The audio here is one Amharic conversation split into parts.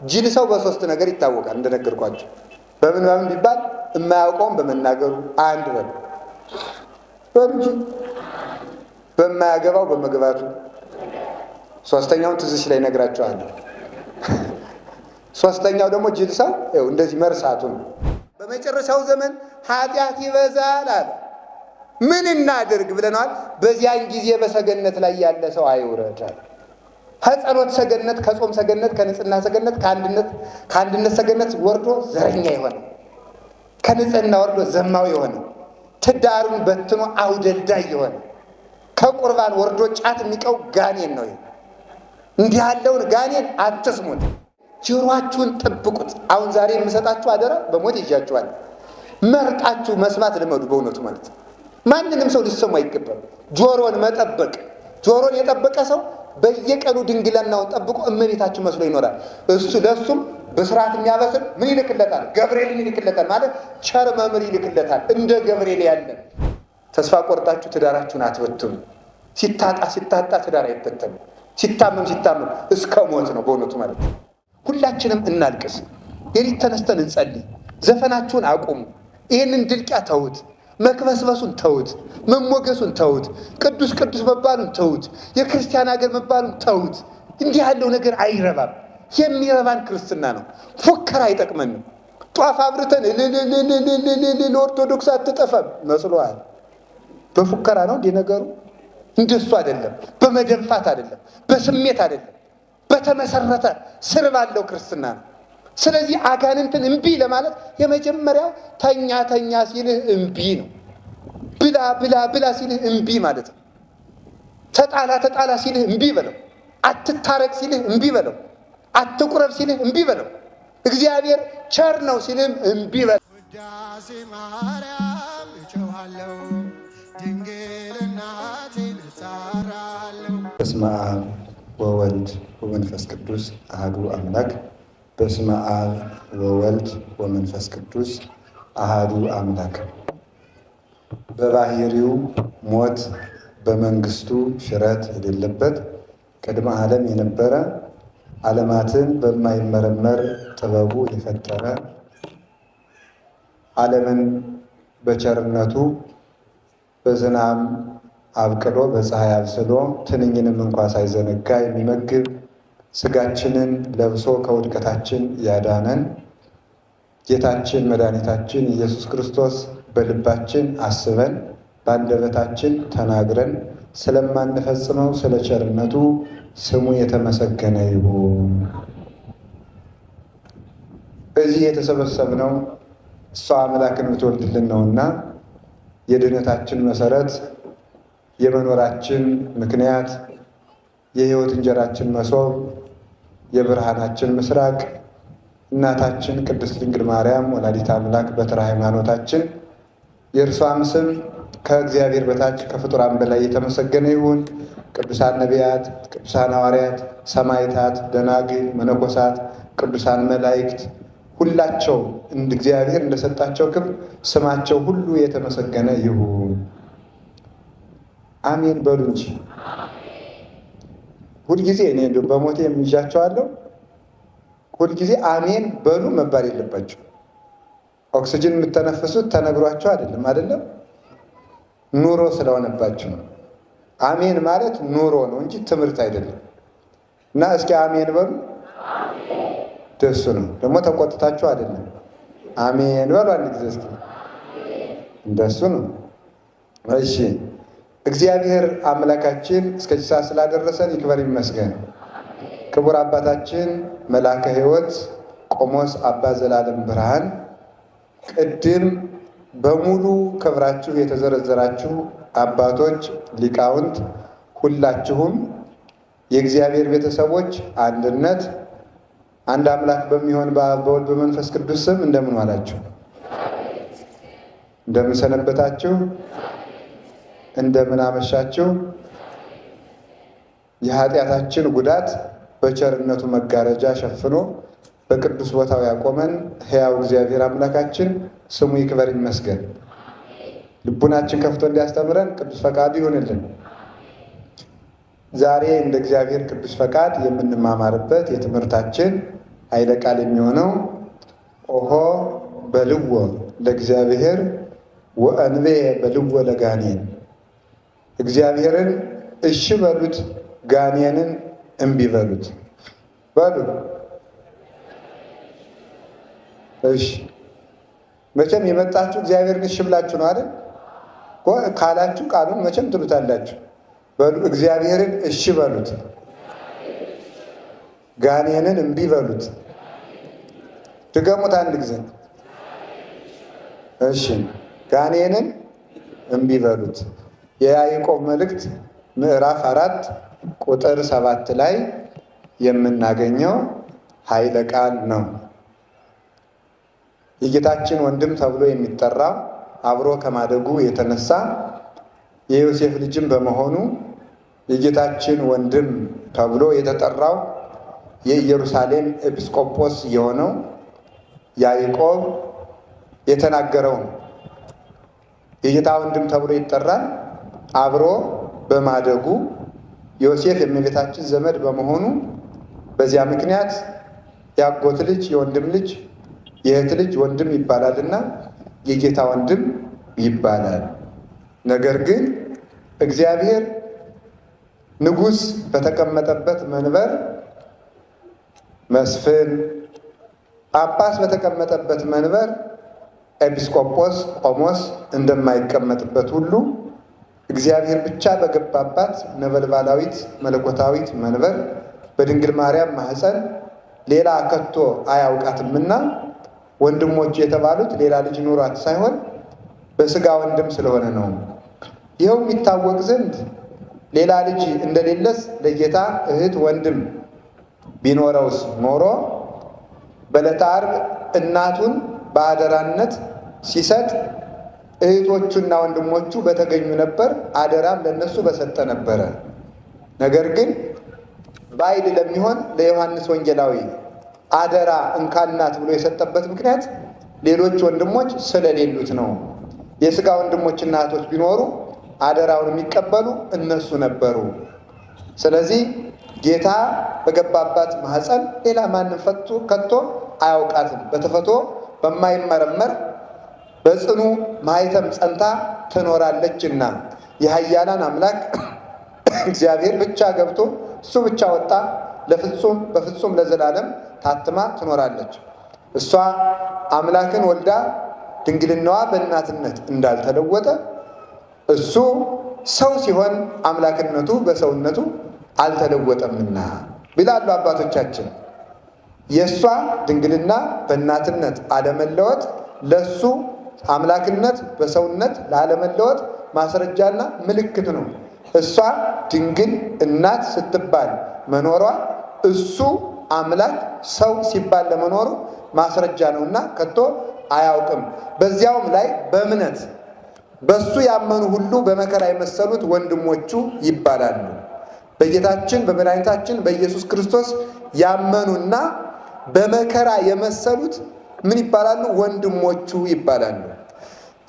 ጅል ሰው በሶስት ነገር ይታወቃል እንደነገርኳችሁ። በምን ቢባል የማያውቀውን በመናገሩ አንድ በእንጂ በማያገባው በመግባቱ፣ ሶስተኛውን ትዝሽ ላይ ነግራቸዋለሁ። ሶስተኛው ደግሞ ጅል ሰው እንደዚህ መርሳቱ ነው። በመጨረሻው ዘመን ኃጢአት ይበዛል አለ። ምን እናድርግ ብለናል? በዚያን ጊዜ በሰገነት ላይ ያለ ሰው አይውረድ አለ። ከጸሎት ሰገነት፣ ከጾም ሰገነት፣ ከንጽህና ሰገነት፣ ከአንድነት ሰገነት ወርዶ ዘረኛ የሆነ ከንጽህና ወርዶ ዘማዊ የሆነ ትዳሩን በትኖ አውደልዳይ የሆነ ከቁርባን ወርዶ ጫት የሚቀው ጋኔን ነው። እንዲህ ያለውን ጋኔን አትስሙት፣ ጆሮአችሁን ጠብቁት። አሁን ዛሬ የምሰጣችሁ አደራ በሞት ይዣችኋል። መርጣችሁ መስማት ልመዱ። በእውነቱ ማለት ማንንም ሰው ሊሰሙ አይገባም። ጆሮን መጠበቅ። ጆሮን የጠበቀ ሰው በየቀኑ ድንግልናውን ጠብቆ እመቤታችሁ መስሎ ይኖራል። እሱ ለሱም በስርዓት የሚያበስል ምን ይልክለታል? ገብርኤልን ይልክለታል። ማለት ቸር መምህር ይልክለታል። እንደ ገብርኤል ያለ። ተስፋ ቆርጣችሁ ትዳራችሁን አትበትኑ። ሲታጣ ትዳር አይበተንም። ሲታመም እስከ ሞት ነው በእውነቱ ማለት ነው። ሁላችንም እናልቅስ። ሌሊት ተነስተን እንጸልይ። ዘፈናችሁን አቁሙ። ይህንን ድልቂያ ተውት። መክበስበሱን ተውት። መሞገሱን ተውት። ቅዱስ መባሉን ተውት። የክርስቲያን ሀገር መባሉን ተውት። እንዲህ ያለው ነገር አይረባም። የሚረባን ክርስትና ነው። ፉከራ አይጠቅመንም። ጧፍ አብርተን ለኦርቶዶክስ አትጠፋም መስሎሃል? በፉከራ ነው እንዲህ ነገሩ። እንደሱ አይደለም። በመደንፋት አይደለም። በስሜት አይደለም። በተመሰረተ ስር ባለው ክርስትና ነው። ስለዚህ አጋንንትን እምቢ ለማለት የመጀመሪያው ተኛ ሲልህ እምቢ ነው። ብላ ሲልህ እምቢ ማለት ነው። ተጣላ ሲልህ እምቢ በለው። አትታረቅ ሲልህ እምቢ በለው። አትቁረብ ሲልህ እምቢ በለው። እግዚአብሔር ቸር ነው ሲልህም እምቢ በለው። ውዳሴ ማርያም እጮኻለሁ፣ ድንግል እናቴን እጠራለሁ። በስመ አብ ወወልድ ወመንፈስ ቅዱስ አሐዱ አምላክ። በስመ አብ ወወልድ ወመንፈስ ቅዱስ አሐዱ አምላክ። በባህሪው ሞት በመንግስቱ ሽረት የሌለበት ቅድመ ዓለም የነበረ ዓለማትን በማይመረመር ጥበቡ የፈጠረ ዓለምን በቸርነቱ በዝናብ አብቅሎ በፀሐይ አብስሎ ትንኝንም እንኳ ሳይዘነጋ የሚመግብ ስጋችንን ለብሶ ከውድቀታችን ያዳነን ጌታችን መድኃኒታችን ኢየሱስ ክርስቶስ በልባችን አስበን በአንደበታችን ተናግረን ስለማንፈጽመው ስለ ቸርነቱ ስሙ የተመሰገነ ይሁን። እዚህ የተሰበሰብነው እሷ አምላክን የምትወልድልን ነውና የድኅነታችን መሰረት፣ የመኖራችን ምክንያት፣ የሕይወት እንጀራችን መሶብ፣ የብርሃናችን ምስራቅ እናታችን ቅድስት ድንግል ማርያም ወላዲተ አምላክ በትረ ሃይማኖታችን የእርሷም ስም ከእግዚአብሔር በታች ከፍጡራን በላይ የተመሰገነ ይሁን። ቅዱሳን ነቢያት፣ ቅዱሳን ሐዋርያት፣ ሰማዕታት፣ ደናግል፣ መነኮሳት፣ ቅዱሳን መላእክት ሁላቸው እንደ እግዚአብሔር እንደሰጣቸው ክብር ስማቸው ሁሉ የተመሰገነ ይሁን። አሜን በሉ እንጂ ሁልጊዜ እኔ በሞቴ የሚይዣቸዋለሁ። ሁልጊዜ አሜን በሉ መባል የለባቸው። ኦክሲጅን የምተነፍሱት ተነግሯቸው አይደለም ኑሮ ስለሆነባቸው ነው። አሜን ማለት ኑሮ ነው እንጂ ትምህርት አይደለም። እና እስኪ አሜን በሉ። ደሱ ነው ደግሞ ተቆጥታችሁ አይደለም። አሜን በሉ አንድ ጊዜ እስኪ። እንደሱ ነው። እሺ እግዚአብሔር አምላካችን እስከዚህ ሰዓት ስላደረሰን ይክበር ይመስገን። ክቡር አባታችን መልአከ ሕይወት ቆሞስ አባ ዘላለም ብርሃን ቅድም በሙሉ ክብራችሁ የተዘረዘራችሁ አባቶች፣ ሊቃውንት ሁላችሁም የእግዚአብሔር ቤተሰቦች አንድነት አንድ አምላክ በሚሆን በአብ በወልድ በመንፈስ ቅዱስ ስም እንደምን ዋላችሁ? እንደምን ሰነበታችሁ? እንደምን አመሻችሁ? የኃጢአታችን ጉዳት በቸርነቱ መጋረጃ ሸፍኖ በቅዱስ ቦታው ያቆመን ሕያው እግዚአብሔር አምላካችን ስሙ ይክበር ይመስገን። ልቡናችን ከፍቶ እንዲያስተምረን ቅዱስ ፈቃዱ ይሁንልን። ዛሬ እንደ እግዚአብሔር ቅዱስ ፈቃድ የምንማማርበት የትምህርታችን ኃይለ ቃል የሚሆነው ኦሆ በልዎ ለእግዚአብሔር ወእንቤ በልዎ ለጋኔን። እግዚአብሔርን እሺ በሉት፣ ጋኔንን እምቢ በሉት። በሉ እሺ። መቼም የመጣችሁ እግዚአብሔርን እሺ ብላችሁ ነው አይደል? ካላችሁ ቃሉን መቼም ትሉታላችሁ። በሉ እግዚአብሔርን እሺ በሉት፣ ጋኔንን እምቢ በሉት። ድገሙት አንድ ጊዜ። እሺ፣ ጋኔንን እምቢ በሉት። የያዕቆብ መልእክት ምዕራፍ 4 ቁጥር 7 ላይ የምናገኘው ኃይለ ቃል ነው። የጌታችን ወንድም ተብሎ የሚጠራው አብሮ ከማደጉ የተነሳ የዮሴፍ ልጅም በመሆኑ የጌታችን ወንድም ተብሎ የተጠራው የኢየሩሳሌም ኤጲስቆጶስ የሆነው ያዕቆብ የተናገረው ነው። የጌታ ወንድም ተብሎ ይጠራል አብሮ በማደጉ ዮሴፍ የእመቤታችን ዘመድ በመሆኑ በዚያ ምክንያት የአጎት ልጅ፣ የወንድም ልጅ፣ የእህት ልጅ ወንድም ይባላልና የጌታ ወንድም ይባላል። ነገር ግን እግዚአብሔር ንጉሥ በተቀመጠበት መንበር መስፍን፣ ጳጳስ በተቀመጠበት መንበር ኤጲስቆጶስ ቆሞስ እንደማይቀመጥበት ሁሉ እግዚአብሔር ብቻ በገባባት ነበልባላዊት መለኮታዊት መንበር በድንግል ማርያም ማኅፀን ሌላ ከቶ አያውቃትምና ወንድሞች የተባሉት ሌላ ልጅ ኑሯት ሳይሆን በሥጋ ወንድም ስለሆነ ነው። ይኸው የሚታወቅ ዘንድ ሌላ ልጅ እንደሌለስ ለጌታ እህት ወንድም ቢኖረውስ ኖሮ በዕለተ ዓርብ እናቱን በአደራነት ሲሰጥ እህቶቹና ወንድሞቹ በተገኙ ነበር፣ አደራም ለነሱ በሰጠ ነበረ። ነገር ግን ባዕድ ለሚሆን ለዮሐንስ ወንጌላዊ አደራ እንካናት ብሎ የሰጠበት ምክንያት ሌሎች ወንድሞች ስለሌሉት ነው። የሥጋ ወንድሞችና እህቶች ቢኖሩ አደራውን የሚቀበሉ እነሱ ነበሩ። ስለዚህ ጌታ በገባባት ማኅፀን ሌላ ማንም ከቶ አያውቃትም። በተፈቶ በማይመረመር በጽኑ ማኅተም ጸንታ ትኖራለችና የኃያላን አምላክ እግዚአብሔር ብቻ ገብቶ እሱ ብቻ ወጣ ለፍጹም በፍጹም ለዘላለም ታትማ ትኖራለች። እሷ አምላክን ወልዳ ድንግልናዋ በእናትነት እንዳልተለወጠ እሱ ሰው ሲሆን አምላክነቱ በሰውነቱ አልተለወጠምና ቢላሉ አባቶቻችን። የእሷ ድንግልና በእናትነት አለመለወጥ ለሱ አምላክነት በሰውነት ላለመለወጥ ማስረጃና ምልክት ነው። እሷ ድንግል እናት ስትባል መኖሯ እሱ አምላክ ሰው ሲባል ለመኖሩ ማስረጃ ነውና ከቶ አያውቅም። በዚያውም ላይ በእምነት በሱ ያመኑ ሁሉ በመከራ የመሰሉት ወንድሞቹ ይባላሉ። በጌታችን በመድኃኒታችን በኢየሱስ ክርስቶስ ያመኑና በመከራ የመሰሉት ምን ይባላሉ? ወንድሞቹ ይባላሉ።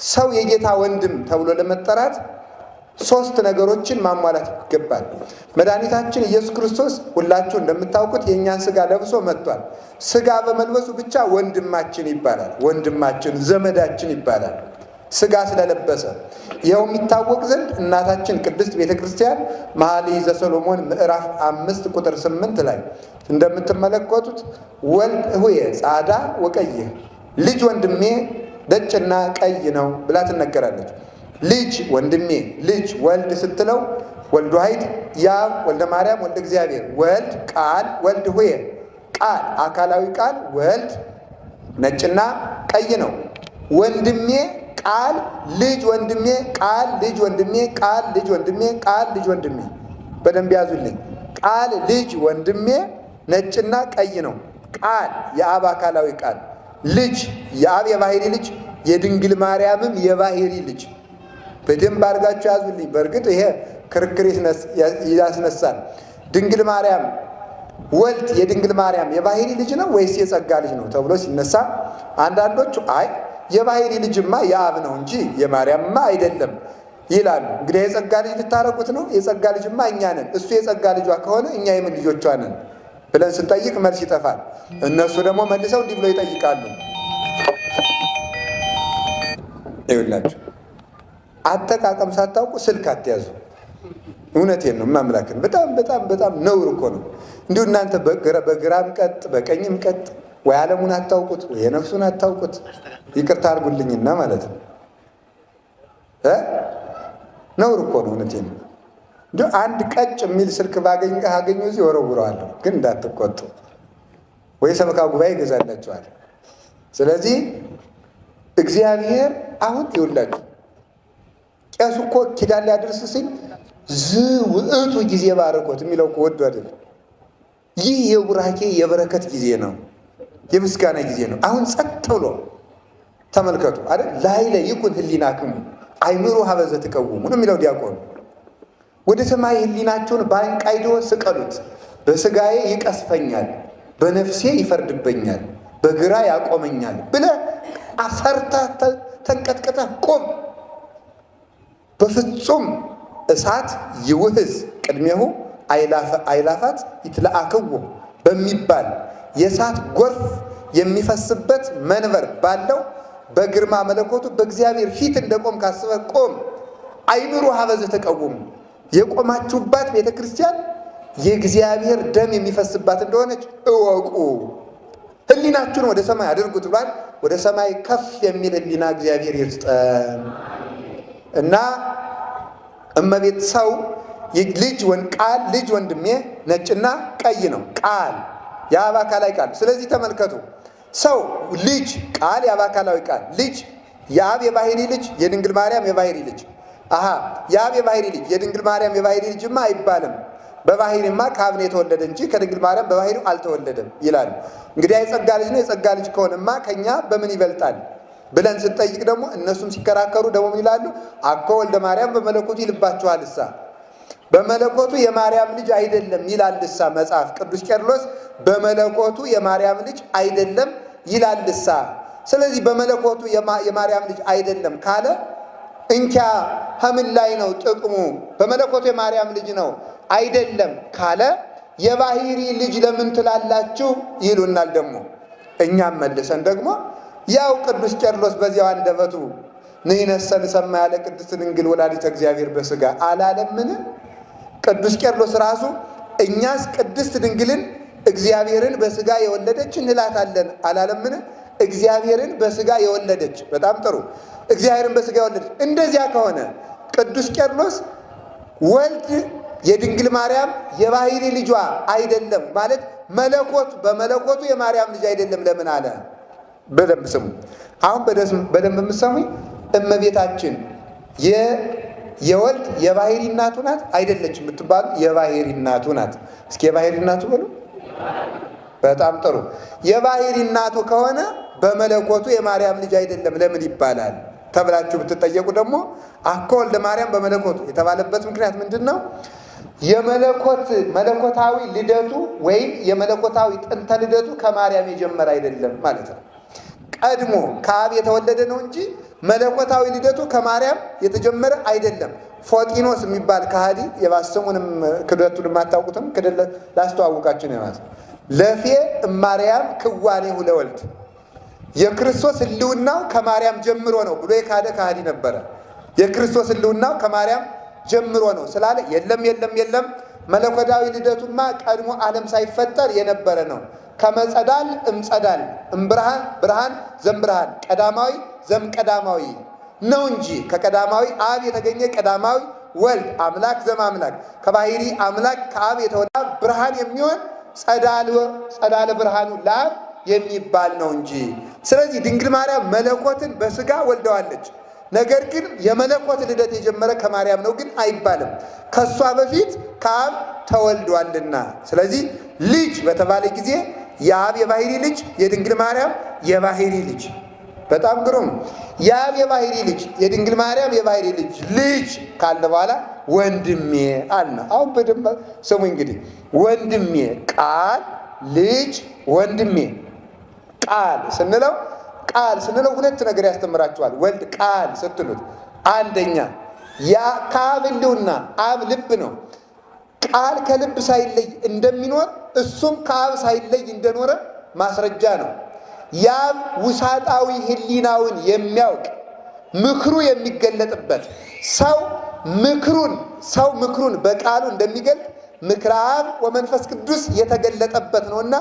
ሰው የጌታ ወንድም ተብሎ ለመጠራት 3 ነገሮችን ማሟላት ይገባል። መድኃኒታችን ኢየሱስ ክርስቶስ ሁላችሁ እንደምታውቁት የእኛን ሥጋ ለብሶ መጥቷል። ሥጋ በመልበሱ ብቻ ወንድማችን ይባላል። ወንድማችን ዘመዳችን ይባላል ሥጋ ስለለበሰ። ይኸው የሚታወቅ ዘንድ እናታችን ቅድስት ቤተ ክርስቲያን መኃልየ ዘሰሎሞን ምዕራፍ 5 ቁጥር 8 ላይ እንደምትመለከቱት ወልድ እሁየ ጻዳ ወቀይህ፣ ልጅ ወንድሜ ነጭና ቀይ ነው ብላ ትነገራለች። ልጅ ወንድሜ፣ ልጅ ወልድ ስትለው ወልድ ዋሕድ ያብ ወልደ ማርያም ወልደ እግዚአብሔር፣ ወልድ ቃል ወልድ ሁየ ቃል አካላዊ ቃል ወልድ ነጭና ቀይ ነው። ወንድሜ ቃል ልጅ ወንድሜ ቃል ልጅ ወንድሜ ቃል ልጅ ወንድሜ ቃል ልጅ ወንድሜ። በደንብ ያዙልኝ። ቃል ልጅ ወንድሜ ነጭና ቀይ ነው። ቃል የአብ አካላዊ ቃል፣ ልጅ የአብ የባሕሪ ልጅ፣ የድንግል ማርያምም የባሕሪ ልጅ። በደንብ አድርጋችሁ ያዙልኝ። በእርግጥ ይሄ ክርክር ያስነሳል። ድንግል ማርያም ወልድ የድንግል ማርያም የባሕሪ ልጅ ነው ወይስ የጸጋ ልጅ ነው ተብሎ ሲነሳ አንዳንዶቹ አይ የባሕሪ ልጅማ የአብ ነው እንጂ የማርያምማ አይደለም ይላሉ። እንግዲህ የጸጋ ልጅ ልታረቁት ነው። የጸጋ ልጅማ እኛ ነን። እሱ የጸጋ ልጇ ከሆነ እኛ የምን ልጆቿ ነን? ብለን ስንጠይቅ መልስ ይጠፋል። እነሱ ደግሞ መልሰው እንዲህ ብለው ይጠይቃሉ። ይኸውላችሁ አጠቃቀም ሳታውቁ ስልክ አትያዙ። እውነቴን ነው ማምላክን። በጣም በጣም በጣም ነውር እኮ ነው። እንዲሁ እናንተ በግራም ቀጥ በቀኝም ቀጥ ወይ ዓለሙን አታውቁት ወይ የነፍሱን አታውቁት። ይቅርታ አድርጉልኝና ማለት ነው ነውር እኮ ነው። እውነቴን ነው። እንዲሁ አንድ ቀጭ የሚል ስልክ አገኘሁ እዚህ ወረውረዋለሁ። ግን እንዳትቆጡ ወይ ሰበካ ጉባኤ ይገዛላችኋል። ስለዚህ እግዚአብሔር አሁን ይውላችሁ ቄሱ እኮ ኪዳን ሊያደርስ ሲል ዝውዕቱ ጊዜ ባረኮት የሚለው እኮ ወዶ አይደለም። ይህ የቡራኬ የበረከት ጊዜ ነው፣ የምስጋና ጊዜ ነው። አሁን ጸጥ ብሎ ተመልከቱ አይደል? ላይለ ይኩን ህሊናክሙ አይምሩ ሀበዘ ትቀውሙ ነው የሚለው ዲያቆኑ። ወደ ሰማይ ህሊናቸውን በአንቃይዶ ስቀሉት። በስጋዬ ይቀስፈኛል፣ በነፍሴ ይፈርድበኛል፣ በግራ ያቆመኛል ብለህ አፈርታ ተንቀጥቀጠ ቆም። በፍጹም እሳት ይውህዝ ቅድሜሁ አይላፋት ይትለአክዎ በሚባል የእሳት ጎርፍ የሚፈስበት መንበር ባለው በግርማ መለኮቱ በእግዚአብሔር ፊት እንደቆም ካስበ ቆም። አይምሩ ሀበዘ ተቀውሙ የቆማችሁባት ቤተ ክርስቲያን የእግዚአብሔር ደም የሚፈስባት እንደሆነች እወቁ። ህሊናችሁን ወደ ሰማይ አድርጉት ብሏል። ወደ ሰማይ ከፍ የሚል ህሊና እግዚአብሔር ይስጠን እና እመቤት ሰው ቃል ልጅ ወንድሜ ነጭና ቀይ ነው። ቃል የአብ አካላዊ ቃል። ስለዚህ ተመልከቱ ሰው ልጅ ቃል የአብ አካላዊ ቃል ልጅ የአብ የባህሪ ልጅ የድንግል ማርያም የባህሪ ልጅ የአብ የባህሪ ልጅ የድንግል ማርያም የባህሪ ልጅማ አይባልም። በባህሪማ ከአብ ነው የተወለደ እንጂ ከድንግል ማርያም በባህሪው አልተወለደም ይላል። እንግዲህ የጸጋ ልጅ ነው። የጸጋ ልጅ ከሆነማ ከኛ በምን ይበልጣል ብለን ስንጠይቅ ደግሞ እነሱም ሲከራከሩ ደግሞ ምን ይላሉ? አኮ ወልደ ማርያም በመለኮቱ ይልባችኋልሳ በመለኮቱ የማርያም ልጅ አይደለም ይላልሳ መጽሐፍ። ቅዱስ ቄርሎስ በመለኮቱ የማርያም ልጅ አይደለም ይላልሳ። ስለዚህ በመለኮቱ የማርያም ልጅ አይደለም ካለ እንኪያ ሀምን ላይ ነው ጥቅሙ? በመለኮቱ የማርያም ልጅ ነው አይደለም ካለ የባህሪ ልጅ ለምን ትላላችሁ ይሉናል። ደግሞ እኛም መልሰን ደግሞ ያው ቅዱስ ቄርሎስ በዚያው አንደበቱ ንሕነሰ ንሰማ ያለ ቅድስት ድንግል ወላዲተ እግዚአብሔር በሥጋ አላለምን? ቅዱስ ቄርሎስ ራሱ እኛስ ቅድስት ድንግልን እግዚአብሔርን በሥጋ የወለደች እንላታለን አላለምን? እግዚአብሔርን በሥጋ የወለደች። በጣም ጥሩ። እግዚአብሔርን በሥጋ የወለደች። እንደዚያ ከሆነ ቅዱስ ቄርሎስ ወልድ የድንግል ማርያም የባህሪ ልጇ አይደለም ማለት መለኮት በመለኮቱ የማርያም ልጅ አይደለም ለምን አለ? በደንብ ስሙ። አሁን በደንብ የምትሰሙኝ እመቤታችን የወልድ የባህሪ እናቱ ናት አይደለች የምትባሉ የባህሪ እናቱ ናት። እስኪ የባህሪ እናቱ በሉ። በጣም ጥሩ። የባህሪ እናቱ ከሆነ በመለኮቱ የማርያም ልጅ አይደለም ለምን ይባላል ተብላችሁ ብትጠየቁ ደግሞ አኮ ወልደ ማርያም በመለኮቱ የተባለበት ምክንያት ምንድን ነው? የመለኮት መለኮታዊ ልደቱ ወይም የመለኮታዊ ጥንተ ልደቱ ከማርያም የጀመረ አይደለም ማለት ነው። ቀድሞ ከአብ የተወለደ ነው እንጂ መለኮታዊ ልደቱ ከማርያም የተጀመረ አይደለም። ፎጢኖስ የሚባል ከሃዲ የባሰሙንም ክደቱን የማታውቁትም ክደለ ላስተዋውቃችሁ ነው ማለት ለፌ እማርያም ክዋኔሁ ለወልድ የክርስቶስ ሕልውናው ከማርያም ጀምሮ ነው ብሎ የካደ ከሃዲ ነበረ። የክርስቶስ ሕልውናው ከማርያም ጀምሮ ነው ስላለ የለም መለኮታዊ ልደቱማ ቀድሞ ዓለም ሳይፈጠር የነበረ ነው። ከመጸዳል እምጸዳል እምብርሃን ብርሃን ዘምብርሃን ቀዳማዊ ዘምቀዳማዊ ነው እንጂ ከቀዳማዊ አብ የተገኘ ቀዳማዊ ወልድ አምላክ ዘማምላክ ከባህሪ አምላክ ከአብ የተወለደ ብርሃን የሚሆን ጸዳለ ብርሃኑ ለአብ የሚባል ነው እንጂ። ስለዚህ ድንግል ማርያም መለኮትን በሥጋ ወልደዋለች። ነገር ግን የመለኮት ልደት የጀመረ ከማርያም ነው ግን አይባልም። ከሷ በፊት ከአብ ተወልዷልና። ስለዚህ ልጅ በተባለ ጊዜ የአብ የባህሪ ልጅ የድንግል ማርያም የባህሪ ልጅ። በጣም ግሩም። የአብ የባህሪ ልጅ የድንግል ማርያም የባህሪ ልጅ ካለ በኋላ ወንድሜ አለ። አሁን በደንብ ስሙ እንግዲህ ወንድሜ ቃል ልጅ ወንድሜ ቃል ስንለው ሁለት ነገር ያስተምራችኋል። ወልድ ቃል ስትሉት አንደኛ ከአብ ሕልውና አብ ልብ ነው። ቃል ከልብ ሳይለይ እንደሚኖር እሱም ከአብ ሳይለይ እንደኖረ ማስረጃ ነው። የአብ ውሳጣዊ ሕሊናውን የሚያውቅ ምክሩ የሚገለጥበት ሰው ምክሩን በቃሉ እንደሚገልጥ ምክረ አብ ወመንፈስ ቅዱስ የተገለጠበት ነውና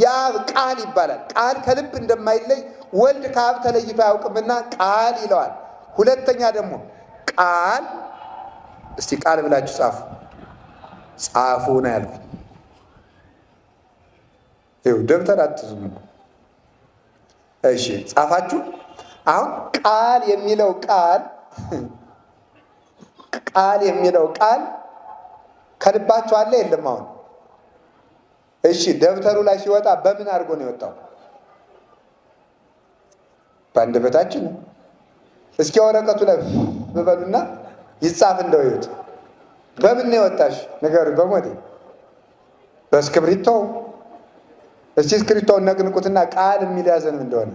የአብ ቃል ይባላል። ቃል ከልብ እንደማይለይ ወልድ ከአብ ተለይቶ አያውቅምና ቃል ይለዋል። ሁለተኛ ደግሞ ቃል፣ እስቲ ቃል ብላችሁ ጻፉ ነው ያልኩት። ይኸው ደብተር አትዙም። እሺ ጻፋችሁ። አሁን ቃል የሚለው ቃል ከልባችሁ አለ የለም? አሁን እሺ ደብተሩ ላይ ሲወጣ በምን አድርጎ ነው የወጣው? በአንደበታችን። እስኪ ወረቀቱ ላይ በበሉና ይጻፍ እንደው ይሁት። በምን ነው የወጣሽ? ንገሩ። በሞቴ በእስክሪብቶ። እስቲ እስክሪብቶውን ነቅንቁትና ቃል የሚል ያዘን እንደሆነ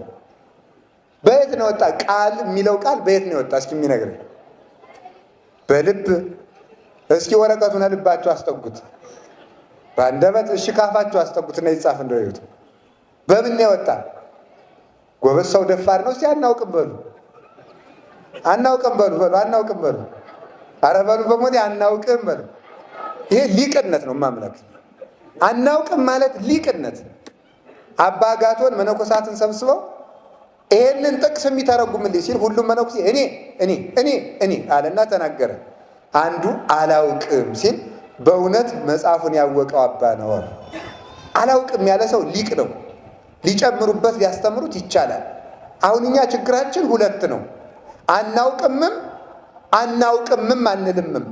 በየት ነው ወጣ? ቃል የሚለው ቃል በየት ነው የወጣ? እስኪ የሚነግረኝ። በልብ። እስኪ ወረቀቱን ልባችሁ አስጠጉት። በአንደበት። እሺ ካፋችሁ አስጠጉትና ይጻፍ እንደው ይሁት። በምን ነው የወጣ? ጎበዝ ሰው ደፋር ነው። እስቲ አናውቅም በሉ። አናውቅም በሉ። አናውቅም በሉ። ኧረ በሉ በሞቴ አናውቅም በሉ። ይሄ ሊቅነት ነው ማምለክ። አናውቅም ማለት ሊቅነት። አባ አጋቶን መነኮሳትን ሰብስበው ይሄንን ጥቅስ የሚተረጉምልኝ ሲል ሁሉም መነኩሴ እኔ አለና ተናገረ። አንዱ አላውቅም ሲል በእውነት መጽሐፉን ያወቀው አባ ነው። አላውቅም ያለ ሰው ሊቅ ነው። ሊጨምሩበት ሊያስተምሩት ይቻላል። አሁን እኛ ችግራችን ሁለት ነው። አናውቅምም አንልምም።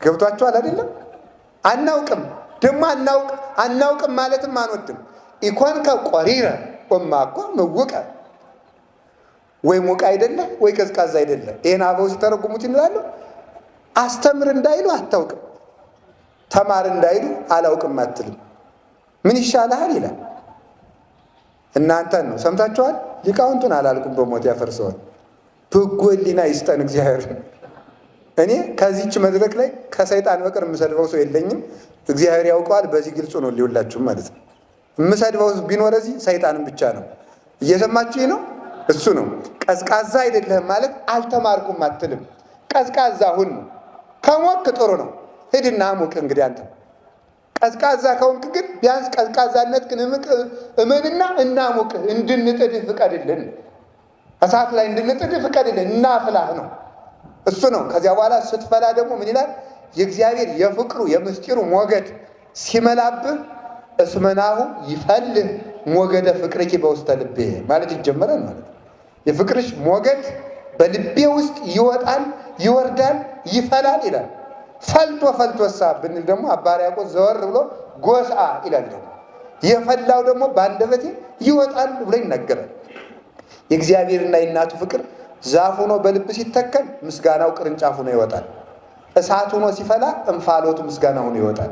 ገብቷችኋል አይደለም? አናውቅም ደግሞ አናውቅም ማለትም አንወድም። ኢኮንከ ቆሪረ ወማኮ ምውቀ፣ ወይ ሙቅ አይደለ ወይ ቀዝቃዛ አይደለ። ይሄን አበው ሲተረጉሙት ይላሉ። አስተምር እንዳይሉ አታውቅም፣ ተማር እንዳይሉ አላውቅም አትልም። ምን ይሻልሃል ይላል። እናንተን ነው ሰምታችኋል። ሊቃውንቱን አላልኩም፣ በሞት ያፈርሰዋል። በጎ ሕሊና ይስጠን እግዚአብሔር። እኔ ከዚች መድረክ ላይ ከሰይጣን በቀር የምሰድበው ሰው የለኝም። እግዚአብሔር ያውቀዋል። በዚህ ግልጹ ነው ሊውላችሁ ማለት ነው። የምሰድበው ቢኖር እዚህ ሰይጣንም ብቻ ነው። እየሰማችሁ ነው። እሱ ነው ቀዝቃዛ አይደለህም ማለት አልተማርኩም አትልም። ቀዝቃዛ ሁን። ከሞክ ጥሩ ነው። ሂድና ሙቅ። እንግዲህ አንተ ቀዝቃዛ ከሆንክ ግን ቢያንስ ቀዝቃዛነት ግን እመንና እናሙቅ፣ እንድንጥድህ ፍቀድልን። እሳት ላይ እንድንጥድህ ፍቀድልን፣ እናፍላህ ነው። እሱ ነው። ከዚያ በኋላ ስትፈላ ደግሞ ምን ይላል? የእግዚአብሔር የፍቅሩ የምስጢሩ ሞገድ ሲመላብህ እስመናሁ ይፈልህ ሞገደ ፍቅርኪ በውስተ ልቤ ማለት ይጀመራል ማለት ነው። የፍቅርሽ ሞገድ በልቤ ውስጥ ይወጣል፣ ይወርዳል፣ ይፈላል ይላል። ፈልቶሳ ብንል ደግሞ አባ ሕርያቆስ ዘወር ብሎ ጎስአ ይላል። ደግሞ የፈላው ደግሞ በአንደበቴ ይወጣል ብሎ ይናገራል። የእግዚአብሔርና የእናቱ ፍቅር ዛፍ ሆኖ በልብ ሲተከል ምስጋናው ቅርንጫፍ ሆኖ ይወጣል። እሳት ሆኖ ሲፈላ እንፋሎቱ ምስጋና ሆኖ ይወጣል።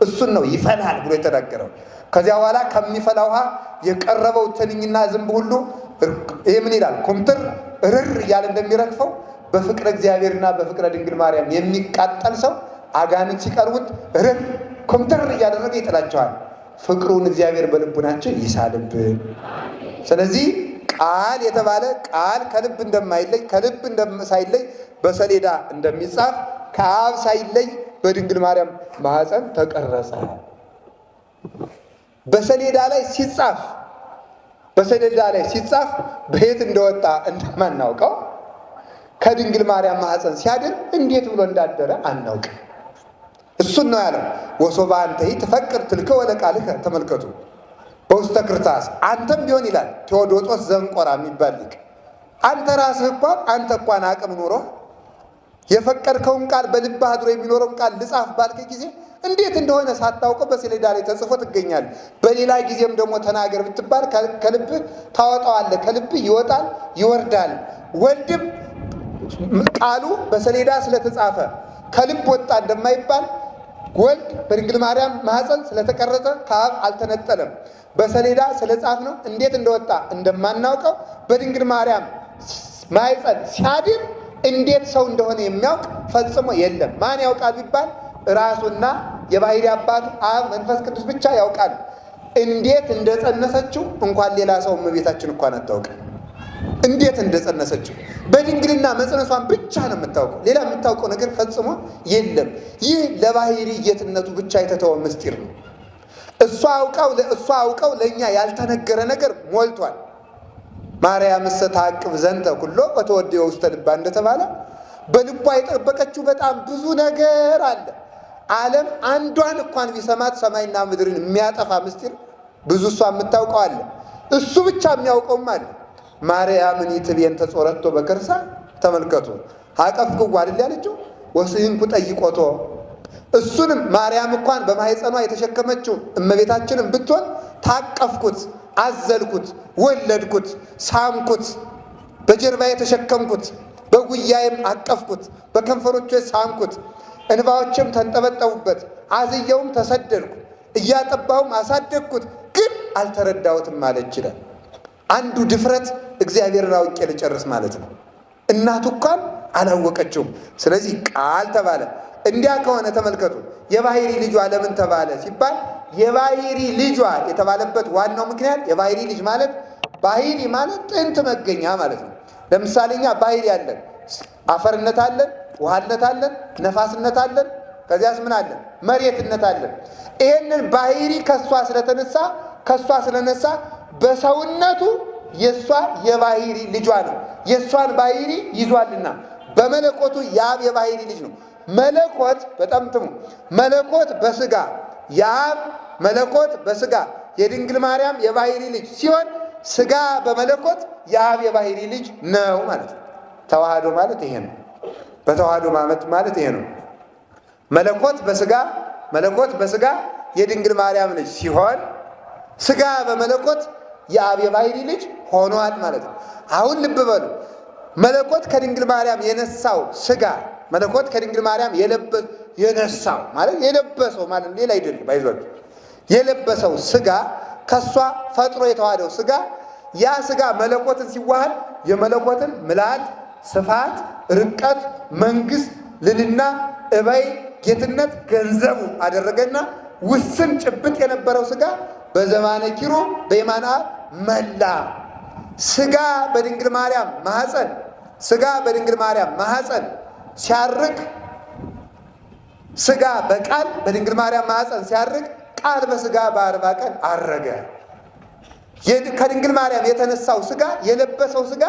እሱን ነው ይፈላል ብሎ የተናገረው። ከዚያ በኋላ ከሚፈላ ውሃ የቀረበው ትንኝና ዝንብ ሁሉ ይሄ ምን ይላል? ኩምትር እርር እያለ እንደሚረግፈው በፍቅረ እግዚአብሔርና በፍቅረ ድንግል ማርያም የሚቃጠል ሰው አጋንንት ሲቀርቡት እርር ኩምትር እያደረገ ይጥላቸዋል። ፍቅሩን እግዚአብሔር በልቡናችን ይሳልብን። ስለዚህ ቃል የተባለ ቃል ከልብ እንደማይለይ ከልብ ሳይለይ በሰሌዳ እንደሚጻፍ ከአብ ሳይለይ በድንግል ማርያም ማኅፀን ተቀረጸ። በሰሌዳ ላይ ሲጻፍ በየት እንደወጣ እንደማናውቀው ከድንግል ማርያም ማኅፀን ሲያድር እንዴት ብሎ እንዳደረ አናውቅም። እሱን ነው ያለው። ወሶባ አንተይ ትፈቅር ትልከ ወለቃልከ። ተመልከቱ። በውስተ ክርታስ አንተም ቢሆን ይላል ቴዎዶጦስ ዘንቆራ የሚባል ሊቅ፣ አንተ ራስህ እንኳን አቅም ኑሮ የፈቀድከውን ቃል በልብህ አድሮ የሚኖረውን ቃል ልጻፍ ባልከ ጊዜ እንዴት እንደሆነ ሳታውቀው በሰሌዳ ላይ ተጽፎ ትገኛለህ። በሌላ ጊዜም ደግሞ ተናገር ብትባል ከልብህ ታወጣዋለህ። ከልብህ ይወጣል ይወርዳል። ወልድም ቃሉ በሰሌዳ ስለተጻፈ ከልብ ወጣ እንደማይባል ወልድ በድንግል ማርያም ማኅፀን ስለተቀረጸ ከአብ አልተነጠለም። በሰሌዳ ስለጻፍ ነው እንዴት እንደወጣ እንደማናውቀው በድንግል ማርያም ማኅፀን ሲያድር እንዴት ሰው እንደሆነ የሚያውቅ ፈጽሞ የለም። ማን ያውቃል ቢባል ራሱና የባሕሪ አባቱ አብ መንፈስ ቅዱስ ብቻ ያውቃል። እንዴት እንደጸነሰችው እንኳን ሌላ ሰው እመቤታችን እንኳን አታውቅም። እንዴት እንደጸነሰችው በድንግልና መጽነሷን ብቻ ነው የምታውቀው። ሌላ የምታውቀው ነገር ፈጽሞ የለም። ይህ ለባሕሪ ጌትነቱ ብቻ የተተወ ምስጢር ነው። እሷ አውቀው ለእኛ ያልተነገረ ነገር ሞልቷል። ማርያም እሰ ተዐቅብ ዘንተ ኩሎ ወተወድዮ ውስተ ልባ እንደተባለ በልቧ የጠበቀችው በጣም ብዙ ነገር አለ። ዓለም አንዷን እንኳን ቢሰማት ሰማይና ምድርን የሚያጠፋ ምስጢር ብዙ እሷ የምታውቀው አለ። እሱ ብቻ የሚያውቀውም አለ። ማርያምን ይትቤንተ ጾረቶ በከርሳ ተመልከቱ። አቀፍክዋ አይደል ያለችው ወስሕንኩ ጠይቆቶ። እሱንም ማርያም እንኳን በማኅፀኗ የተሸከመችው እመቤታችንን ብትሆን ታቀፍኩት፣ አዘልኩት፣ ወለድኩት፣ ሳምኩት፣ በጀርባ የተሸከምኩት፣ በጉያዬም አቀፍኩት፣ በከንፈሮቼ ሳምኩት፣ እንባዎችም ተንጠበጠቡበት፣ አዝየውም ተሰደድኩ፣ እያጠባሁም አሳደግኩት፣ ግን አልተረዳሁትም ማለት ይችላል። አንዱ ድፍረት እግዚአብሔርን አውቄ ልጨርስ ማለት ነው። እናቱ እንኳን አላወቀችውም። ስለዚህ ቃል ተባለ። እንዲያ ከሆነ ተመልከቱ፣ የባሕሪ ልጇ ለምን ተባለ ሲባል የባሕሪ ልጇ የተባለበት ዋናው ምክንያት የባሕሪ ልጅ ማለት ባሕሪ ማለት ጥንት መገኛ ማለት ነው። ለምሳሌ እኛ ባሕሪ አለን፣ አፈርነት አለን፣ ውሃነት አለን፣ ነፋስነት አለን። ከዚያስ ምን አለን? መሬትነት አለን። ይህንን ባሕሪ ከሷ ስለነሳ በሰውነቱ የሷ የባሕሪ ልጇ ነው። የሷን ባሕሪ ይዟልና በመለኮቱ የአብ የባሕሪ ልጅ ነው። መለኮት በጣም ጥሙ መለኮት በሥጋ የአብ መለኮት በሥጋ የድንግል ማርያም የባሕሪ ልጅ ሲሆን ሥጋ በመለኮት የአብ የባሕሪ ልጅ ነው ማለት ነው። ተዋህዶ ማለት ይሄ ነው። በተዋህዶ ማለት ይሄ ነው። መለኮት በሥጋ የድንግል ማርያም ልጅ ሲሆን ሥጋ በመለኮት የአብ የባሕሪ ልጅ ሆኗል ማለት ነው። አሁን ልብ በሉ። መለኮት ከድንግል ማርያም የነሳው ሥጋ መለኮት ከድንግል ማርያም የነሳው ማለት የለበሰው ማለት ሌላ አይደለም። አይዟችሁ የለበሰው ሥጋ ከሷ ፈጥሮ የተዋሃደው ሥጋ ያ ሥጋ መለኮትን ሲዋሃድ የመለኮትን ምልአት፣ ስፋት፣ ርቀት፣ መንግስት፣ ልልና፣ እበይ፣ ጌትነት ገንዘቡ አደረገና ውስን ጭብጥ የነበረው ሥጋ በዘባነ ኪሮ በየማነ አብ መላ። ሥጋ በድንግል ማርያም ማኅፀን ሲያርግ ሥጋ በቃል በድንግል ማርያም ማኅፀን ሲያርግ ቃል በሥጋ በ40 ቀን አረገ። ከድንግል ማርያም የተነሳው ሥጋ የለበሰው ሥጋ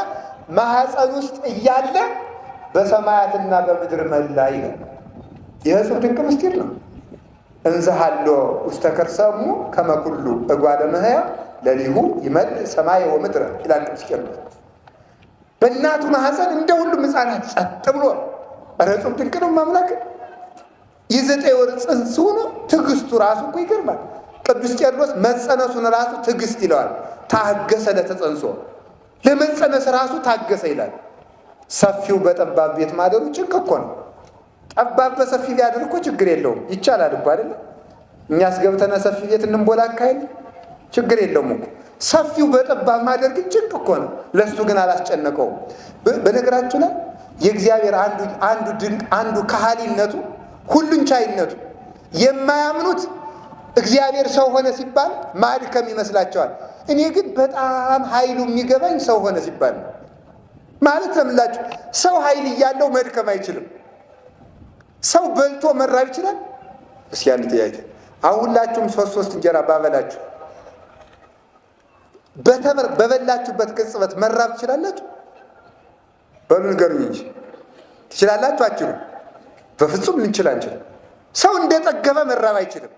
ማኅፀን ውስጥ እያለ በሰማያትና በምድር መላ ይላል። የእጹብ ድንቅ ምስጢር ነው። እንዘሃሎ ውስተ ከርሰ እሙ ከመ ኩሉ እጓለ እመሕያው ለሊሁ ይመልእ ሰማየ ወምድረ ይላል ቅዱስ ቄርሎስ። በእናቱ ማኅፀን እንደ ሁሉም ሕፃናት ጸጥ ብሎ እጹብ ድንቅ ነው ማምላክ። የ9 ወር ጽንስ ሆኖ ትዕግስቱ ራሱ እኮ ይገርማል። ቅዱስ ቄርሎስ መጸነሱን ራሱ ትዕግስት ይለዋል። ታገሰ ለተጸንሶ ለመጸነስ ራሱ ታገሰ ይላል። ሰፊው በጠባብ ቤት ማደሩ ጭንቅ እኮ ነው። ጠባብ በሰፊ ቢያድር እኮ ችግር የለውም፣ ይቻላል እኮ አይደለም። እኛስ ገብተነ ሰፊ ቤት እንቦላ አካሄድ ችግር የለውም እኮ። ሰፊው በጠባብ ማደር ግን ጭንቅ እኮ ነው። ለሱ ግን አላስጨነቀውም። በነገራችሁ ላይ የእግዚአብሔር አንዱ ከሃሊነቱ ሁሉን ቻይነቱ የማያምኑት እግዚአብሔር ሰው ሆነ ሲባል ማድከም ይመስላቸዋል። እኔ ግን በጣም ኃይሉ የሚገባኝ ሰው ሆነ ሲባል ማለት ለምላችሁ ሰው ኃይል እያለው መድከም አይችልም። ሰው በልቶ መራብ ይችላል? እስኪ አንድ ጥያቄ። አሁን ሁላችሁም ሶስት እንጀራ ባበላችሁ በበላችሁበት ቅጽበት መራብ ትችላላችሁ? በሉ ንገሩኝ እንጂ ትችላላችሁ? አትችሉም? በፍጹም ልንችል አንችልም። ሰው እንደጠገበ መራብ አይችልም።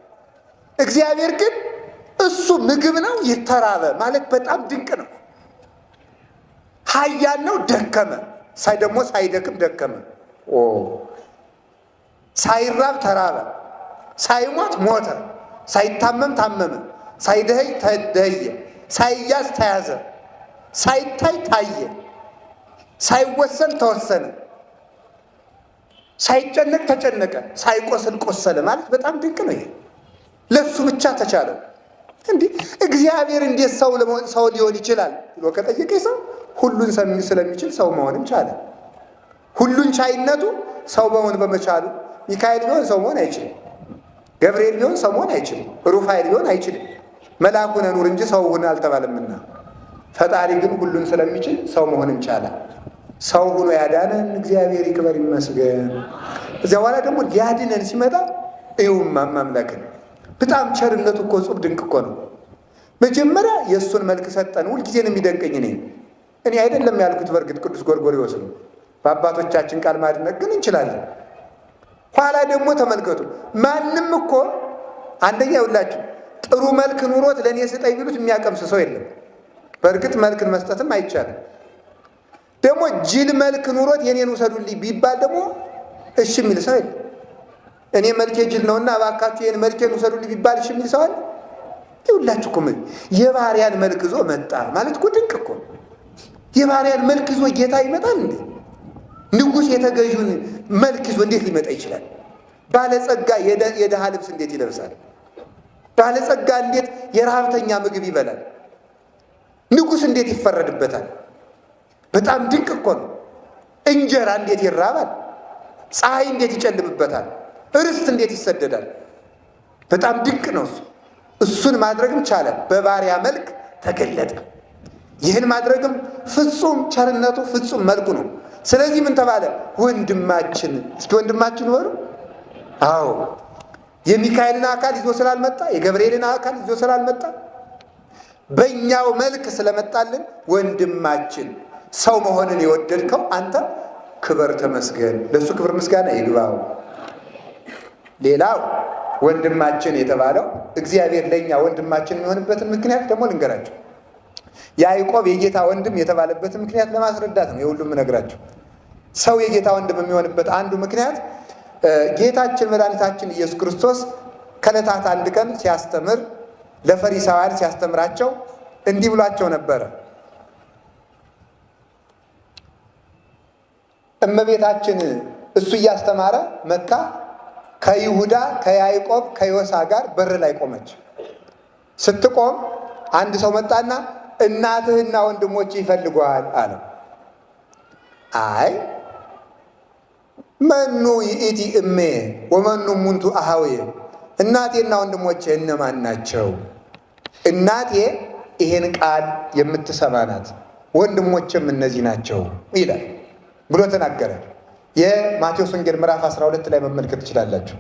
እግዚአብሔር ግን እሱ ምግብ ነው የተራበ ማለት በጣም ድንቅ ነው። ኃያል ነው ደከመ፣ ደግሞ ሳይደክም ደከመ። ሳይራብ ተራበ፣ ሳይሞት ሞተ፣ ሳይታመም ታመመ፣ ሳይደኸይ ተደኸየ፣ ሳይያዝ ተያዘ፣ ሳይታይ ታየ፣ ሳይወሰን ተወሰነ፣ ሳይጨነቅ ተጨነቀ፣ ሳይቆስል ቆሰለ ማለት በጣም ድንቅ ነው። ይሄ ለሱ ብቻ ተቻለው። እንዲህ እግዚአብሔር እንዴት ሰው ሊሆን ይችላል ብሎ ከጠየቀ ሰው ሁሉን ስለሚችል ሰው መሆንም ቻለ። ሁሉን ቻይነቱ ሰው መሆን በመቻሉ ሚካኤል ቢሆን ሰው መሆን አይችልም። ገብርኤል ቢሆን ሰው መሆን አይችልም። ሩፋኤል ቢሆን አይችልም። መልአኩ ነህ ኑር እንጂ ሰው ሁን አልተባለምና፣ ፈጣሪ ግን ሁሉን ስለሚችል ሰው መሆን እንቻላል። ሰው ሆኖ ያዳነን እግዚአብሔር ይክበር ይመስገን። እዚያ በኋላ ደግሞ ሊያድነን ሲመጣ እዩማ ማምላክን በጣም ቸርነቱ እኮ እጹብ ድንቅ እኮ ነው። መጀመሪያ የእሱን መልክ ሰጠን። ሁልጊዜ ነው የሚደንቀኝ። እኔ አይደለም ያልኩት፣ በእርግጥ ቅዱስ ጎርጎርዮስ ነው። በአባቶቻችን ቃል ማድነቅ ግን እንችላለን። ኋላ ደግሞ ተመልከቱ፣ ማንም እኮ አንደኛ ይውላችሁ ጥሩ መልክ ኑሮት ለእኔ ስጠኝ ቢሉት የሚያቀምስ ሰው የለም። በእርግጥ መልክን መስጠትም አይቻልም። ደግሞ ጅል መልክ ኑሮት የኔን ውሰዱልኝ ቢባል ደግሞ እሺ የሚል ሰው የለም። እኔ መልኬ ጅል ነውና እባካችሁ ይህን መልኬን ውሰዱልኝ ቢባል እሺ የሚል ሰው አለ? ይውላችሁ እኮ የባሪያን መልክ ይዞ መጣ ማለት እኮ ድንቅ እኮ። የባሪያን መልክ ይዞ ጌታ ይመጣል እንዴ? ንጉሥ የተገዥውን መልክ ይዞ እንዴት ሊመጣ ይችላል? ባለጸጋ የድሃ ልብስ እንዴት ይለብሳል? ባለጸጋ እንዴት የረሃብተኛ ምግብ ይበላል? ንጉሥ እንዴት ይፈረድበታል? በጣም ድንቅ እኮ ነው። እንጀራ እንዴት ይራባል? ፀሐይ እንዴት ይጨልምበታል? ርስት እንዴት ይሰደዳል? በጣም ድንቅ ነው እሱ። እሱን ማድረግም ቻለ፣ በባሪያ መልክ ተገለጠ። ይህን ማድረግም ፍጹም ቸርነቱ ፍጹም መልኩ ነው። ስለዚህ ምን ተባለ? ወንድማችን። እስኪ ወንድማችን ወሩ። አዎ የሚካኤልን አካል ይዞ ስላልመጣ፣ የገብርኤልን አካል ይዞ ስላልመጣ፣ በእኛው መልክ ስለመጣልን ወንድማችን። ሰው መሆንን የወደድከው አንተ ክበር ተመስገን። ለእሱ ክብር ምስጋና ይግባው። ሌላው ወንድማችን የተባለው እግዚአብሔር ለእኛ ወንድማችን የሚሆንበትን ምክንያት ደግሞ ልንገራቸው። ያዕቆብ የጌታ ወንድም የተባለበትን ምክንያት ለማስረዳት ነው የሁሉም እነግራቸው። ሰው የጌታ ወንድም የሚሆንበት አንዱ ምክንያት ጌታችን መድኃኒታችን ኢየሱስ ክርስቶስ ከዕለታት አንድ ቀን ሲያስተምር ለፈሪሳውያን ሲያስተምራቸው እንዲህ ብሏቸው ነበረ። እመቤታችን እሱ እያስተማረ መካ ከይሁዳ ከያዕቆብ ከዮሳ ጋር በር ላይ ቆመች። ስትቆም አንድ ሰው መጣና እናትህና ወንድሞች ይፈልጓል አለ። አይ መኑ ይእቲ እሜ ወመኑ ሙንቱ አሃዌ፣ እናቴና ወንድሞቼ እነማን ናቸው? እናቴ ይሄን ቃል የምትሰማ ናት፣ ወንድሞቼም እነዚህ ናቸው ይላል ብሎ ተናገረ። የማቴዎስ ወንጌል ምዕራፍ 12 ላይ መመልከት ትችላላችሁ።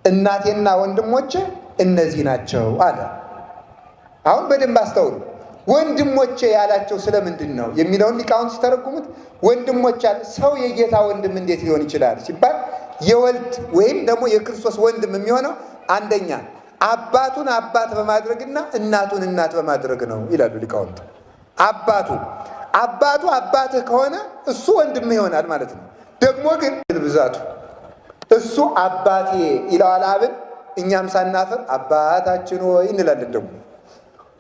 እናቴና ወንድሞቼ እነዚህ ናቸው አለ። አሁን በደንብ አስተውሉ። ወንድሞቼ ያላቸው ስለምንድን ነው የሚለውን ሊቃውንት ሲተረጉሙት ወንድሞች ያለ ሰው የጌታ ወንድም እንዴት ሊሆን ይችላል ሲባል የወልድ ወይም ደግሞ የክርስቶስ ወንድም የሚሆነው አንደኛ አባቱን አባት በማድረግና እናቱን እናት በማድረግ ነው ይላሉ ሊቃውንት። አባቱ አባትህ ከሆነ እሱ ወንድምህ ይሆናል ማለት ነው። ደግሞ ግን ብዛቱ እሱ አባቴ ይለዋል አብን፣ እኛም ሳናፍር አባታችን ሆይ እንላለን። ደግሞ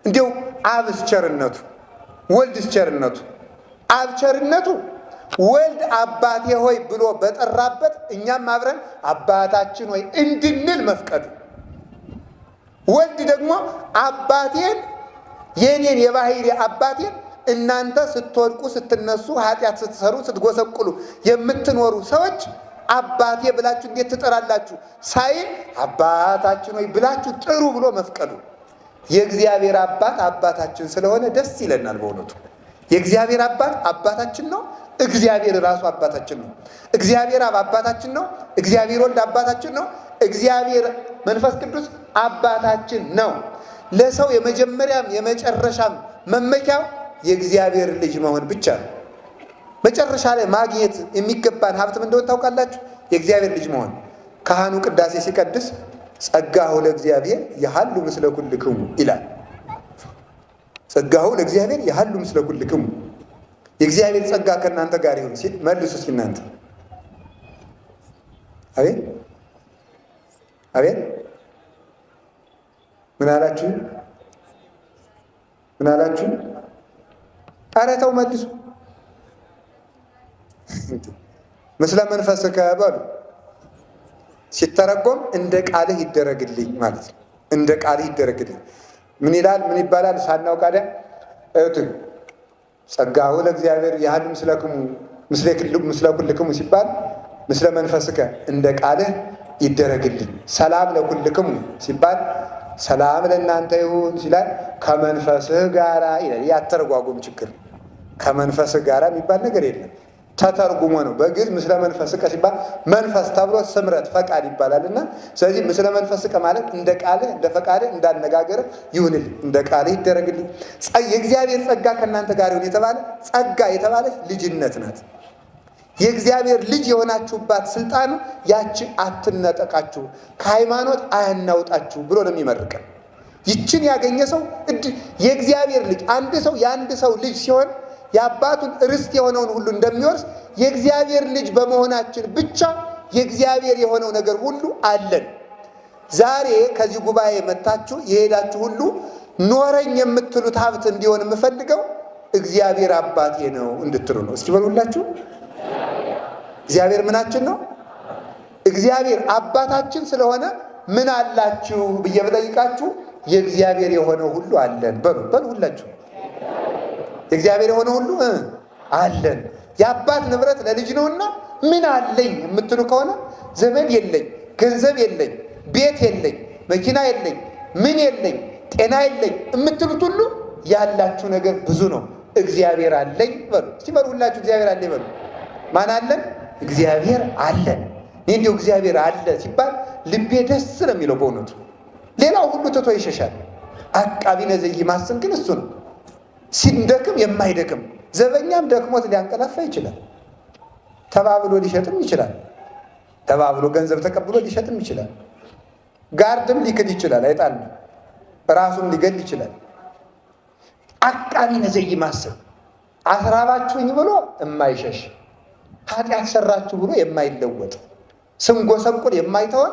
እንዲሁ አብስ ቸርነቱ፣ ወልድስ ቸርነቱ፣ አብ ቸርነቱ ወልድ አባቴ ሆይ ብሎ በጠራበት እኛም አብረን አባታችን ሆይ እንድንል መፍቀዱ፣ ወልድ ደግሞ አባቴን የኔን የባህሪ አባቴን እናንተ ስትወድቁ ስትነሱ ኃጢአት ስትሰሩ ስትጎሰቁሉ የምትኖሩ ሰዎች አባቴ ብላችሁ እንዴት ትጠራላችሁ ሳይል አባታችን ሆይ ብላችሁ ጥሩ ብሎ መፍቀዱ የእግዚአብሔር አባት አባታችን ስለሆነ ደስ ይለናል። በእውነቱ የእግዚአብሔር አባት አባታችን ነው። እግዚአብሔር ራሱ አባታችን ነው። እግዚአብሔር አብ አባታችን ነው። እግዚአብሔር ወልድ አባታችን ነው። እግዚአብሔር መንፈስ ቅዱስ አባታችን ነው። ለሰው የመጀመሪያም የመጨረሻም መመኪያው የእግዚአብሔር ልጅ መሆን ብቻ ነው። መጨረሻ ላይ ማግኘት የሚገባን ሀብትም እንደሆነ ታውቃላችሁ፣ የእግዚአብሔር ልጅ መሆን። ካህኑ ቅዳሴ ሲቀድስ ጸጋሁ ለእግዚአብሔር የሃሉ ምስለ ኩልክሙ ይላል። ጸጋሁ ለእግዚአብሔር የሃሉ ምስለ ኩልክሙ፣ የእግዚአብሔር ጸጋ ከእናንተ ጋር ይሁን ሲል መልሱ እስኪ እናንተ። አቤት አቤት፣ ምን አላችሁ? ምን አላችሁ? ኧረ ተው መልሱ። ምስለ መንፈስከ በሉ ሲተረጎም እንደ ቃልህ ይደረግልኝ ማለት ነው። እንደ ቃልህ ይደረግልኝ ምን ይላል? ምን ይባላል? ሳናውቅ አይደል? ጸጋሁ ለእግዚአብሔር ያህል ምስለ ኩልክሙ ሲባል ምስለ መንፈስከ እንደ ቃልህ ይደረግልኝ። ሰላም ለኩልክሙ ሲባል ሰላም ለእናንተ ይሁን ሲላል ከመንፈስህ ጋራ ይላል። ያተረጓጉም ችግር ከመንፈስህ ጋራ የሚባል ነገር የለም። ተተርጉሞ ነው። በግዕዝ ምስለ መንፈስከ ሲባል መንፈስ ተብሎ ስምረት ፈቃድ ይባላልና ስለዚህ ምስለ መንፈስከ ማለት እንደ ቃልህ እንደ ፈቃድህ እንዳነጋገርህ ይሁንልኝ፣ እንደ ቃልህ ይደረግልኝ። የእግዚአብሔር ጸጋ ከእናንተ ጋር ይሁን የተባለ ጸጋ የተባለች ልጅነት ናት። የእግዚአብሔር ልጅ የሆናችሁባት ስልጣኑ ያቺ አትነጠቃችሁ፣ ከሃይማኖት አያናውጣችሁ ብሎ ነው የሚመርቀን። ይችን ያገኘ ሰው የእግዚአብሔር ልጅ አንድ ሰው የአንድ ሰው ልጅ ሲሆን የአባቱን ርስት የሆነውን ሁሉ እንደሚወርስ የእግዚአብሔር ልጅ በመሆናችን ብቻ የእግዚአብሔር የሆነው ነገር ሁሉ አለን። ዛሬ ከዚህ ጉባኤ መጥታችሁ የሄዳችሁ ሁሉ ኖረኝ የምትሉት ሀብት እንዲሆን የምፈልገው እግዚአብሔር አባቴ ነው እንድትሉ ነው። እስኪ በሉላችሁ። እግዚአብሔር ምናችን ነው? እግዚአብሔር አባታችን ስለሆነ ምን አላችሁ ብዬ ብጠይቃችሁ የእግዚአብሔር የሆነው ሁሉ አለን በሉ ሁላችሁ። የእግዚአብሔር የሆነ ሁሉ አለን። የአባት ንብረት ለልጅ ነውና ምን አለኝ የምትሉ ከሆነ ዘመድ የለኝ፣ ገንዘብ የለኝ፣ ቤት የለኝ፣ መኪና የለኝ፣ ምን የለኝ፣ ጤና የለኝ የምትሉት ሁሉ ያላችሁ ነገር ብዙ ነው። እግዚአብሔር አለኝ በሉ። እስቲ በሉ ሁላችሁ እግዚአብሔር አለኝ በሉ። ማን አለን? እግዚአብሔር አለን። እኔ እንዲሁ እግዚአብሔር አለ ሲባል ልቤ ደስ ነው የሚለው በእውነቱ። ሌላው ሁሉ ትቶ ይሸሻል። አቃቢነ ዘኢማስን ግን እሱ ነው። ሲንደክም የማይደክም ዘበኛም ደክሞት ሊያንቀላፋ ይችላል። ተባብሎ ሊሸጥም ይችላል። ተባብሎ ገንዘብ ተቀብሎ ሊሸጥም ይችላል። ጋርድም ሊክድ ይችላል። አይጣል ራሱም ሊገል ይችላል። አቃቢነ ዘኢማስን አስራባችሁኝ ብሎ የማይሸሽ ኃጢአት ሰራችሁ ብሎ የማይለወጥ ስንጎሰቁል የማይተወን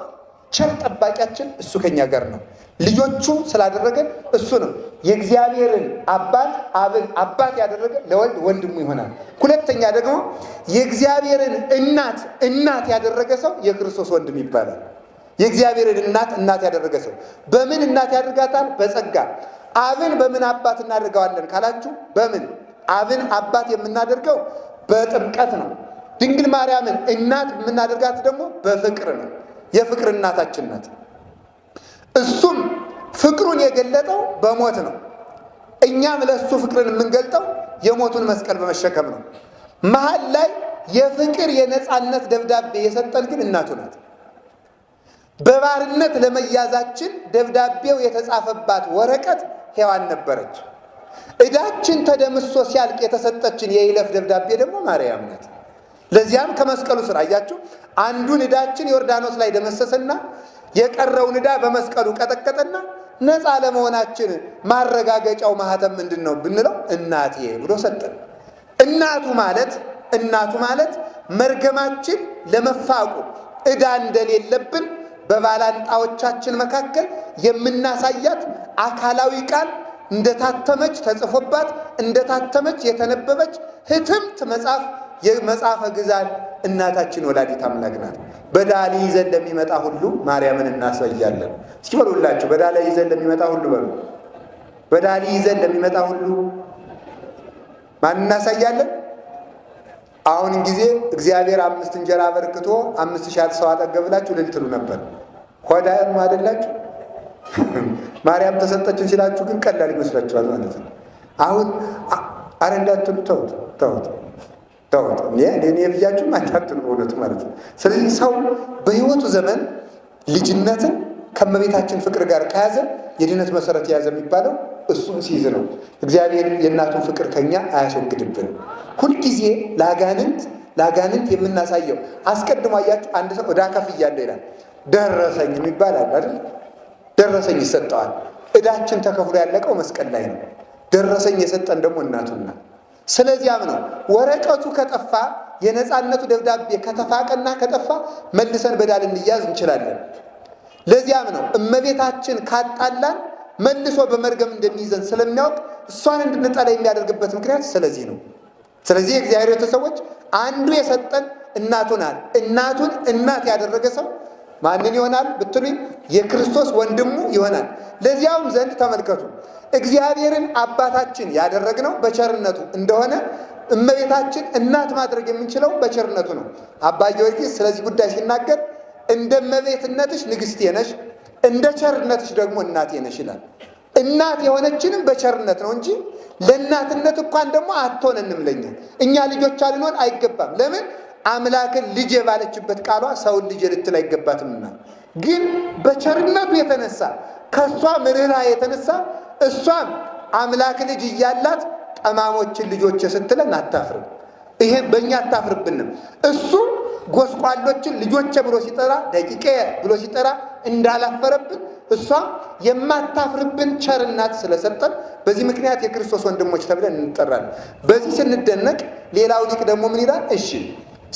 ቸር ጠባቂያችን እሱ ከኛ ጋር ነው። ልጆቹ ስላደረገን እሱ ነው። የእግዚአብሔርን አባት አብን አባት ያደረገ ለወልድ ወንድሙ ይሆናል። ሁለተኛ ደግሞ የእግዚአብሔርን እናት ያደረገ ሰው የክርስቶስ ወንድም ይባላል። የእግዚአብሔርን እናት ያደረገ ሰው በምን እናት ያደርጋታል? በጸጋ። አብን በምን አባት እናደርገዋለን ካላችሁ፣ በምን አብን አባት የምናደርገው በጥምቀት ነው። ድንግል ማርያምን እናት የምናደርጋት ደግሞ በፍቅር ነው። የፍቅር እናታችን ናት። እሱም ፍቅሩን የገለጠው በሞት ነው። እኛም ለእሱ ፍቅርን የምንገልጠው የሞቱን መስቀል በመሸከም ነው። መሀል ላይ የፍቅር የነፃነት ደብዳቤ የሰጠን ግን እናቱ ናት። በባርነት ለመያዛችን ደብዳቤው የተጻፈባት ወረቀት ሔዋን ነበረች። ዕዳችን ተደምሶ ሲያልቅ የተሰጠችን የይለፍ ደብዳቤ ደግሞ ማርያም ናት። ለዚያም ከመስቀሉ ስር አያችሁ፣ አንዱን ዕዳችን ዮርዳኖስ ላይ ደመሰሰና የቀረውን ዕዳ በመስቀሉ ቀጠቀጠና ነፃ ለመሆናችን ማረጋገጫው ማህተም ምንድን ነው ብንለው እናቴ ብሎ ሰጠን። እናቱ ማለት መርገማችን ለመፋቁ ዕዳ እንደሌለብን በባላንጣዎቻችን መካከል የምናሳያት አካላዊ ቃል እንደታተመች ተጽፎባት እንደታተመች የተነበበች ህትምት መጽሐፍ የመጽሐፈ ግዛን እናታችን ወላዲት አምላክ ናት። በዳሊ ይዘን ለሚመጣ ሁሉ ማርያምን እናሳያለን። እስኪ በሉላችሁ፣ በዳሊ ይዘን ለሚመጣ ሁሉ በሉ። በዳሊ ይዘን ለሚመጣ ሁሉ ማን እናሳያለን? አሁን ጊዜ እግዚአብሔር 5 እንጀራ አበርክቶ 5000 ሰው አጠገብላችሁ ልትሉ ነበር። ሆዳም አይደላችሁ? ማርያም ተሰጠችን ሲላችሁ ግን ቀላል ይመስላችኋል ማለት ነው። አሁን አረ እንዳትሉ ተውት። እኔ ብያችሁም አታትሉ በእውነቱ ማለት ነው። ስለዚህ ሰው በሕይወቱ ዘመን ልጅነትን ከእመቤታችን ፍቅር ጋር ከያዘ የድነት መሰረት የያዘ የሚባለው እሱን ሲይዝ ነው። እግዚአብሔር የእናቱን ፍቅር ከኛ አያስወግድብንም። ሁልጊዜ ለአጋንንት የምናሳየው አስቀድሞ አያችሁ፣ አንድ ሰው ዕዳ ከፍያለሁ ይላል። ደረሰኝ የሚባል አለ አይደል? ደረሰኝ ይሰጠዋል። ዕዳችን ተከፍሎ ያለቀው መስቀል ላይ ነው። ደረሰኝ የሰጠን ደግሞ እናቱና። ስለዚያም ነው ወረቀቱ ከጠፋ የነፃነቱ ደብዳቤ ከተፋቀና ከጠፋ መልሰን በዳል እንያዝ እንችላለን። ለዚያም ነው እመቤታችን ካጣላን መልሶ በመርገም እንደሚይዘን ስለሚያውቅ እሷን እንድንጠላ የሚያደርግበት ምክንያት ስለዚህ ነው። ስለዚህ የእግዚአብሔር ቤተሰቦች አንዱ የሰጠን እናቱን እናቱን እናት ያደረገ ሰው ማንን ይሆናል ብትሉኝ የክርስቶስ ወንድሙ ይሆናል። ለዚያውም ዘንድ ተመልከቱ፣ እግዚአብሔርን አባታችን ያደረግነው በቸርነቱ እንደሆነ እመቤታችን እናት ማድረግ የምንችለው በቸርነቱ ነው። አባ ጊዮርጊስ ስለዚህ ጉዳይ ሲናገር እንደ እመቤትነትሽ ንግሥቴ ነሽ፣ እንደ ቸርነትሽ ደግሞ እናቴ ነሽ ይላል። እናት የሆነችንም በቸርነት ነው እንጂ ለእናትነት እንኳን ደግሞ አትሆነንም። ለኛ እኛ ልጆቿ ልንሆን አይገባም። ለምን? አምላክን ልጄ ባለችበት ቃሏ ሰውን ልጄ ልትል አይገባትምና። ግን በቸርነቱ የተነሳ ከእሷ ርኅራኄ የተነሳ እሷም አምላክ ልጅ እያላት ጠማሞችን ልጆች ስትለን አታፍርም። ይሄ በእኛ አታፍርብንም። እሱ ጎስቋሎችን ልጆቼ ብሎ ሲጠራ ደቂቄ ብሎ ሲጠራ እንዳላፈረብን እሷ የማታፍርብን ቸር እናት ስለሰጠን በዚህ ምክንያት የክርስቶስ ወንድሞች ተብለን እንጠራለን። በዚህ ስንደነቅ ሌላው ሊቅ ደግሞ ምን ይላል? እሺ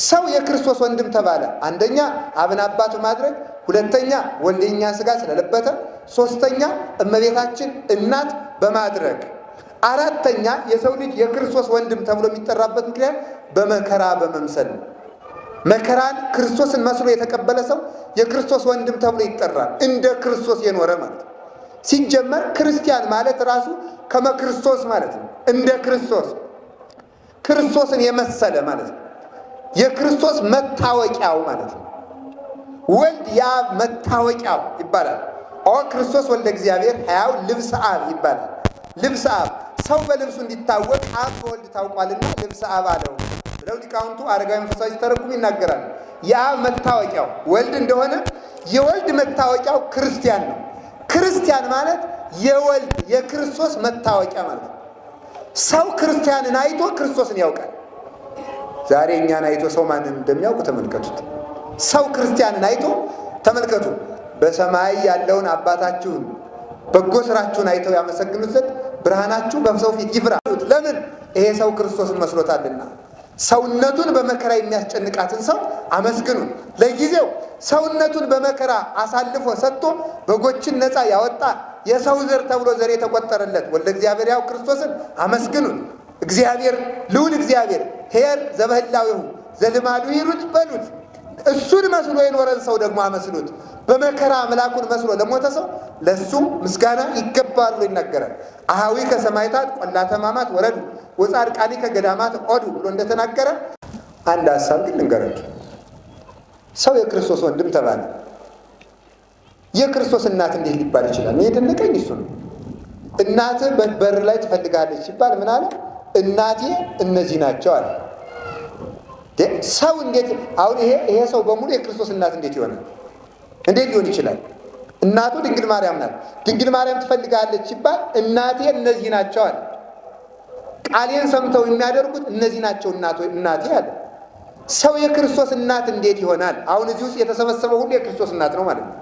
ሰው የክርስቶስ ወንድም ተባለ። አንደኛ አብን አባቱ ማድረግ፣ ሁለተኛ ወልድ የእኛን ሥጋ ስለለበተ፣ ሶስተኛ እመቤታችን እናት በማድረግ፣ አራተኛ የሰው ልጅ የክርስቶስ ወንድም ተብሎ የሚጠራበት ምክንያት በመከራ በመምሰል ነው። መከራን ክርስቶስን መስሎ የተቀበለ ሰው የክርስቶስ ወንድም ተብሎ ይጠራል። እንደ ክርስቶስ የኖረ ማለት ነው። ሲጀመር ክርስቲያን ማለት ራሱ ከመክርስቶስ ማለት ነው። እንደ ክርስቶስ ክርስቶስን የመሰለ ማለት ነው። የክርስቶስ መታወቂያው ማለት ነው። ወልድ የአብ መታወቂያው ይባላል። ኦ ክርስቶስ ወልደ እግዚአብሔር ሕያው ልብሰ አብ ይባላል። ልብሰ አብ ሰው በልብሱ እንዲታወቅ አብ በወልድ ታውቋልና ልብሰ አብ አለው ብለው ሊቃውንቱ አረጋዊ መንፈሳዊ ሲተረጉሙ ይናገራል። የአብ መታወቂያው ወልድ እንደሆነ የወልድ መታወቂያው ክርስቲያን ነው። ክርስቲያን ማለት የወልድ የክርስቶስ መታወቂያ ማለት ነው። ሰው ክርስቲያንን አይቶ ክርስቶስን ያውቃል። ዛሬ እኛን አይቶ ሰው ማንን እንደሚያውቅ ተመልከቱት። ሰው ክርስቲያንን አይቶ ተመልከቱ። በሰማይ ያለውን አባታችሁን በጎ ስራችሁን አይተው ያመሰግኑት ዘንድ ብርሃናችሁ በሰው ፊት ይብራ። ለምን? ይሄ ሰው ክርስቶስን መስሎታልና። ሰውነቱን በመከራ የሚያስጨንቃትን ሰው አመስግኑ። ለጊዜው ሰውነቱን በመከራ አሳልፎ ሰጥቶ በጎችን ነፃ ያወጣ የሰው ዘር ተብሎ ዘር የተቆጠረለት ወልደ እግዚአብሔር ያው ክርስቶስን አመስግኑት። እግዚአብሔር ልዑል እግዚአብሔር ኄር ዘበህላዊሁ ዘልማዱ ይሩት በሉት። እሱን መስሎ የኖረን ሰው ደግሞ አመስሉት። በመከራ አምላኩን መስሎ ለሞተ ሰው ለሱ ምስጋና ይገባል ብሎ ይናገራል። አሃዊ ከሰማይታት ቆላተ ሕማማት ወረዱ ወጻድቃኒ ከገዳማት ኦዱ ብሎ እንደተናገረ አንድ ሀሳብ ግን ልንገራችሁ። ሰው የክርስቶስ ወንድም ተባለ። የክርስቶስ እናት እንዴት ሊባል ይችላል? እኔ የደነቀኝ እሱ ነው። እናትህ በር ላይ ትፈልጋለች ሲባል ምን አለ? እናቴ እነዚህ ናቸው አለ። ሰው እንዴት አሁን ይሄ ሰው በሙሉ የክርስቶስ እናት እንዴት ይሆናል? እንዴት ሊሆን ይችላል? እናቱ ድንግል ማርያም ናት። ድንግል ማርያም ትፈልጋለች ሲባል እናቴ እነዚህ ናቸው አለ። ቃሌን ሰምተው የሚያደርጉት እነዚህ ናቸው እናቴ አለ። ሰው የክርስቶስ እናት እንዴት ይሆናል? አሁን እዚህ ውስጥ የተሰበሰበው ሁሉ የክርስቶስ እናት ነው ማለት ነው።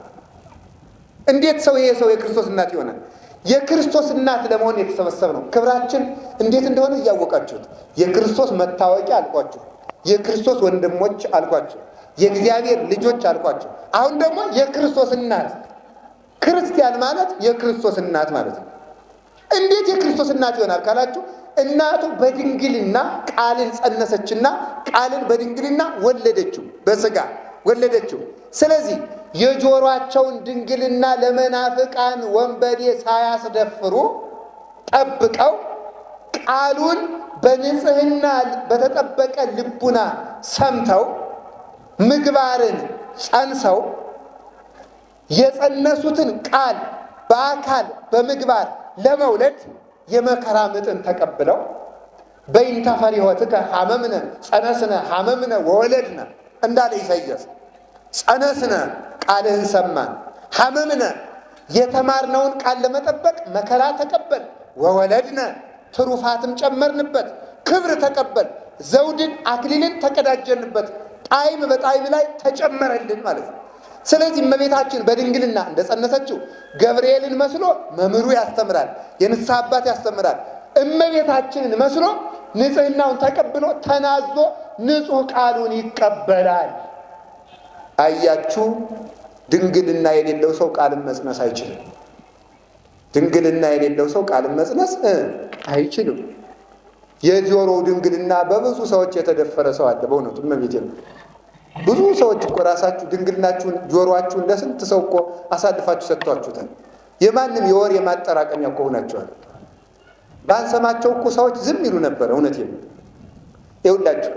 እንዴት ይሄ ሰው የክርስቶስ እናት ይሆናል? የክርስቶስ እናት ለመሆን የተሰበሰበ ነው። ክብራችን እንዴት እንደሆነ እያወቃችሁት የክርስቶስ መታወቂያ አልኳችሁ፣ የክርስቶስ ወንድሞች አልኳችሁ፣ የእግዚአብሔር ልጆች አልኳችሁ። አሁን ደግሞ የክርስቶስ እናት። ክርስቲያን ማለት የክርስቶስ እናት ማለት ነው። እንዴት የክርስቶስ እናት ይሆናል ካላችሁ፣ እናቱ በድንግልና ቃልን ጸነሰችና ቃልን በድንግልና ወለደችው፣ በሥጋ ወለደችው። ስለዚህ የጆሮአቸውን ድንግልና ለመናፍቃን ወንበዴ ሳያስደፍሩ ጠብቀው ቃሉን በንጽህና በተጠበቀ ልቡና ሰምተው ምግባርን ጸንሰው የጸነሱትን ቃል በአካል በምግባር ለመውለድ የመከራ ምጥን ተቀብለው በይንተ ፈሪሆትከ ሐመምነ ጸነስነ ሐመምነ ወወለድነ እንዳለ ኢሳይያስ። ጸነስነ ቃልህን ሰማን፣ ሐመምነ የተማርነውን ቃል ለመጠበቅ መከራ ተቀበል፣ ወወለድነ ትሩፋትም ጨመርንበት፣ ክብር ተቀበል፣ ዘውድን አክሊልን ተቀዳጀንበት፣ ጣዕም በጣዕም ላይ ተጨመረልን ማለት ነው። ስለዚህ እመቤታችን በድንግልና እንደጸነሰችው ገብርኤልን መስሎ መምህሩ ያስተምራል፣ የንስሐ አባት ያስተምራል። እመቤታችንን መስሎ ንጽህናውን ተቀብሎ ተናዞ ንጹሕ ቃሉን ይቀበላል። አያችሁ፣ ድንግልና የሌለው ሰው ቃልን መጽነስ አይችልም። ድንግልና የሌለው ሰው ቃልን መጽነስ አይችልም። የጆሮው ድንግልና በብዙ ሰዎች የተደፈረ ሰው አለ። በእውነቱ እመቤቴ ነው። ብዙ ሰዎች እኮ ራሳችሁ ድንግልናችሁን ጆሮአችሁን ለስንት ሰው እኮ አሳልፋችሁ ሰጥቷችሁታል። የማንም የወሬ ማጠራቀሚያ እኮ ሆናችኋል። ባንሰማቸው እኮ ሰዎች ዝም ይሉ ነበር። እውነቴን ነው። ይኸውላችሁ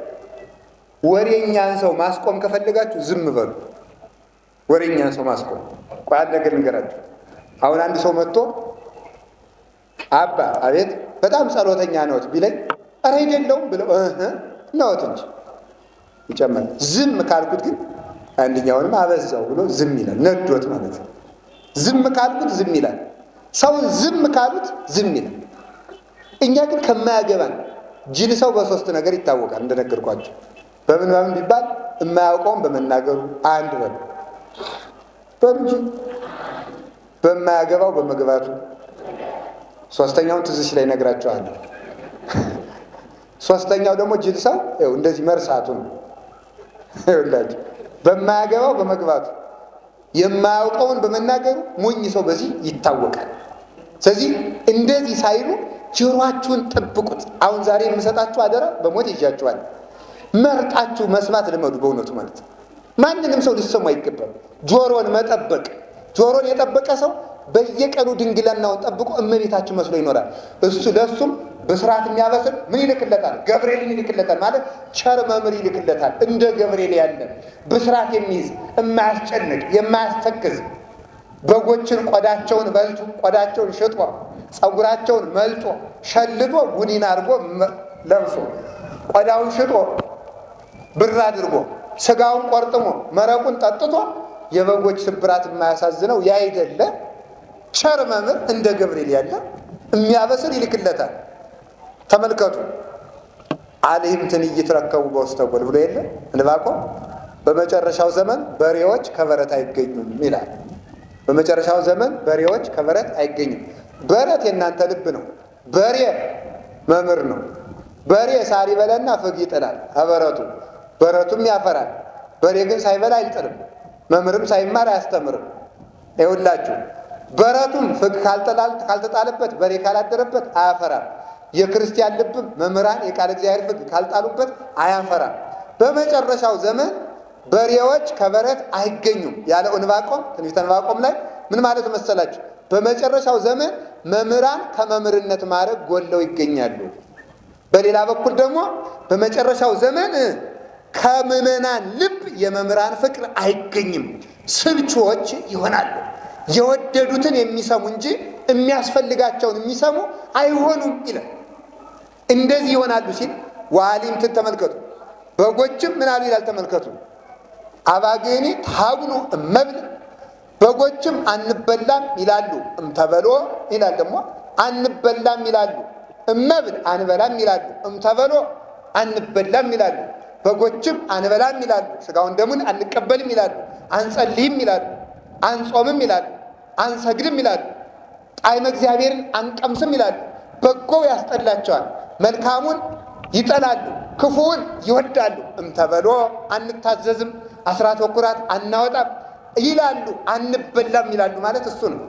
ወሬኛን ሰው ማስቆም ከፈለጋችሁ ዝም በሉ። ወሬኛን ሰው ማስቆም። በአንድ ነገር ልንገራችሁ። አሁን አንድ ሰው መጥቶ አባ አቤት በጣም ጸሎተኛ ነዎት ቢለኝ ኧረ አይደለሁም ብለው ነዎት እንጂ ይጨምራል። ዝም ካልኩት ግን አንደኛውንም አበዛው ብሎ ዝም ይላል። ነዶት ማለት ነው። ዝም ካልኩት ዝም ይላል። ሰውን ዝም ካሉት ዝም ይላል። እኛ ግን ከማያገባን ጅል ሰው በሶስት ነገር ይታወቃል። እንደነገርኳቸው በምን ቢባል የማያውቀውን በመናገሩ አንድ በሉ እንጂ በማያገባው በመግባቱ፣ ሶስተኛውን ትዝሽ ላይ ነግራቸዋለሁ። ሶስተኛው ደግሞ ጅል ሰው እንደዚህ መርሳቱ ነው። ይኸውላችሁ በማያገባው በመግባቱ የማያውቀውን በመናገሩ ሞኝ ሰው በዚህ ይታወቃል። ስለዚህ እንደዚህ ሳይሉ ጆሮአችሁን ጠብቁት። አሁን ዛሬ የምሰጣችሁ አደራ በሞት ይዣችኋል። መርጣችሁ መስማት ልመዱ። በእውነቱ ማለት ማንንም ሰው ሊሰሙ አይገባም። ጆሮን መጠበቅ። ጆሮን የጠበቀ ሰው በየቀኑ ድንግልናውን ጠብቆ እመቤታችሁ መስሎ ይኖራል። እሱ ለእሱም ብስራት የሚያበስር ምን ይልክለታል? ገብርኤልን ይልክለታል። ማለት ቸር መምህር ይልክለታል። እንደ ገብርኤል ያለ ብስራት የሚይዝ የማያስጨንቅ የማያስተክዝ በጎችን ቆዳቸውን በልቶ ቆዳቸውን ሽጦ ፀጉራቸውን መልጦ ሸልቶ ጉኒን አድርጎ ለብሶ ቆዳውን ሽጦ ብር አድርጎ ስጋውን ቆርጥሞ መረቁን ጠጥቶ የበጎች ስብራት የማያሳዝነው ያ አይደለ? ቸር መምህር እንደ ገብርኤል ያለ የሚያበስር ይልክለታል። ተመልከቱ። አልህም ትንይት ረከቡ በውስተ ጎል ብሎ የለ ዕንባቆም። በመጨረሻው ዘመን በሬዎች ከበረት አይገኙም ይላል። በመጨረሻው ዘመን በሬዎች ከበረት አይገኙም። በረት የእናንተ ልብ ነው። በሬ መምህር ነው። በሬ ሳር ይበላና ፍግ ይጥላል በረቱ፣ በረቱም ያፈራል። በሬ ግን ሳይበላ አይጥልም። መምህርም ሳይማር አያስተምርም። ይኸውላችሁ በረቱም ፍግ ካልተጣለበት በሬ ካላደረበት አያፈራም። የክርስቲያን ልብም መምህራን የቃል እግዚአብሔር ፍግ ካልጣሉበት አያፈራም። በመጨረሻው ዘመን በሬዎች ከበረት አይገኙም ያለው ዕንባቆም ትንቢተ ዕንባቆም ላይ ምን ማለት መሰላችሁ? በመጨረሻው ዘመን መምህራን ከመምህርነት ማዕረግ ጎለው ይገኛሉ። በሌላ በኩል ደግሞ በመጨረሻው ዘመን ከምዕመናን ልብ የመምህራን ፍቅር አይገኝም። ስልቹዎች ይሆናሉ። የወደዱትን የሚሰሙ እንጂ የሚያስፈልጋቸውን የሚሰሙ አይሆኑም ይላል። እንደዚህ ይሆናሉ ሲል ዋሊምትን ተመልከቱ። በጎችም ምን አሉ ይላል ተመልከቱ። አባግኒ ታብሉ እመብል በጎችም አንበላም ይላሉ። እምተበሎ ይላል ደግሞ አንበላም ይላሉ። እመብል አንበላም ይላሉ። እምተበሎ አንበላም ይላሉ። በጎችም አንበላም ይላሉ። ስጋውን ደሙን አንቀበልም ይላሉ። አንጸልይም ይላሉ። አንጾምም ይላሉ። አንሰግድም ይላሉ። ጣዕመ እግዚአብሔርን አንቀምስም ይላሉ። በጎው ያስጠላቸዋል፣ መልካሙን ይጠላሉ፣ ክፉውን ይወዳሉ። እምተበሎ አንታዘዝም፣ አስራት ወኩራት አናወጣም ይላሉ። አንበላም ይላሉ ማለት እሱ ነው።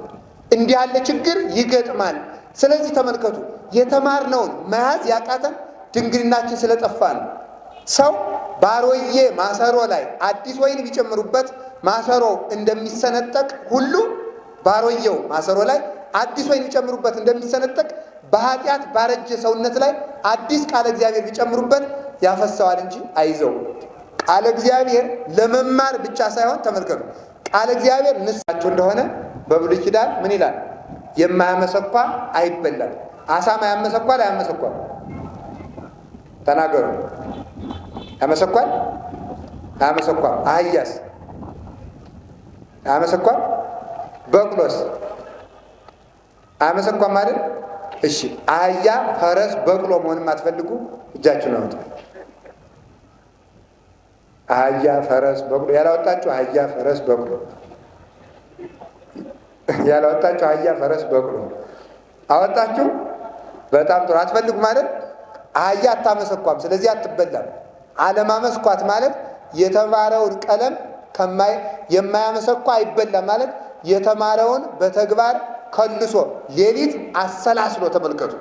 እንዲህ ያለ ችግር ይገጥማል። ስለዚህ ተመልከቱ፣ የተማርነውን መያዝ ያቃተን ድንግልናችን ስለጠፋ ነው። ሰው ባሮዬ ማሰሮ ላይ አዲስ ወይን ቢጨምሩበት ማሰሮ እንደሚሰነጠቅ ሁሉ ባሮዬው ማሰሮ ላይ አዲስ ወይን ቢጨምሩበት እንደሚሰነጠቅ በኃጢአት ባረጀ ሰውነት ላይ አዲስ ቃለ እግዚአብሔር ቢጨምሩበት ያፈሰዋል እንጂ አይዘውም። ቃለ እግዚአብሔር ለመማር ብቻ ሳይሆን ተመልከቱ፣ ቃለ እግዚአብሔር ንሳችሁ እንደሆነ በብሉይ ኪዳን ምን ይላል? የማያመሰኳ አይበላም። አሳማ ያመሰኳል አያመሰኳል? ተናገሩ። ያመሰኳል አያመሰኳም? አህያስ አያመሰኳም? በቅሎስ አያመሰኳም ማለት? እሺ አህያ፣ ፈረስ፣ በቅሎ መሆንም አትፈልጉ? እጃችሁ ነው። አህያ፣ ፈረስ፣ በቅሎ ያላወጣችሁ አህያ፣ ፈረስ፣ በቅሎ ያላወጣችሁ አህያ፣ ፈረስ፣ በቅሎ አወጣችሁ። በጣም ጥሩ። አትፈልጉ ማለት አህያ አታመሰኳም፣ ስለዚህ አትበላም። አለማመስኳት ማለት የተማረውን ቀለም የማያመሰኳ አይበላም ማለት የተማረውን በተግባር ከልሶ ሌሊት አሰላስሎ ተመልከቱ።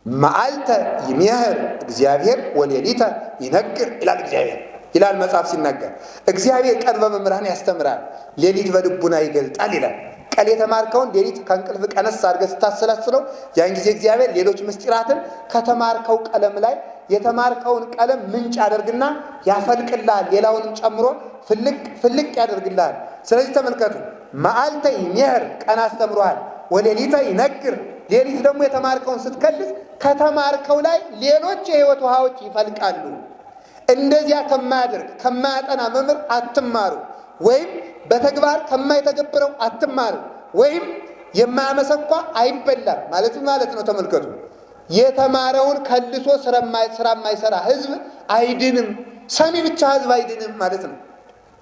መዓልተ ይሜህር እግዚአብሔር ወሌሊተ ይነግር ይላል እግዚአብሔር ይላል መጽሐፍ ሲናገር። እግዚአብሔር ቀን በመምህራን ያስተምራል፣ ሌሊት በልቡና ይገልጣል ይላል። ቀን የተማርከውን ሌሊት ከእንቅልፍ ቀነስ አድርገህ ስታሰላስለው ያን ጊዜ እግዚአብሔር ሌሎች ምስጢራትን ከተማርከው ቀለም ላይ የተማርከውን ቀለም ምንጭ ያደርግና ያፈልቅልሃል። ሌላውንም ጨምሮ ፍልቅ ያደርግልሃል። ስለዚህ ተመልከቱ፣ መዓልተ ይሜህር ቀን አስተምሮሃል፣ ወሌሊተ ይነግር ሌሊት ደግሞ የተማርከውን ስትከልስ ከተማርከው ላይ ሌሎች የሕይወት ውሃዎች ይፈልቃሉ። እንደዚያ ከማያደርግ ከማያጠና መምህር አትማሩ፣ ወይም በተግባር ከማይተገብረው አትማሩ፣ ወይም የማያመሰኳ አይበላም ማለት ነው። ተመልከቱ፣ የተማረውን ከልሶ ስራ የማይሰራ ሕዝብ አይድንም። ሰሚ ብቻ ሕዝብ አይድንም ማለት ነው።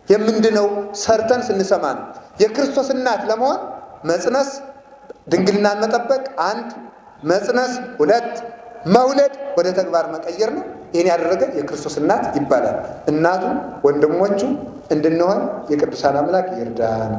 የምንድነው ሰርተን ስንሰማ ነው። የክርስቶስ እናት ለመሆን መጽነስ፣ ድንግልናን መጠበቅ አንድ፣ መጽነስ ሁለት፣ መውለድ ወደ ተግባር መቀየር ነው። ይህን ያደረገ የክርስቶስ እናት ይባላል። እናቱ ወንድሞቹ እንድንሆን የቅዱሳን አምላክ ይርዳን።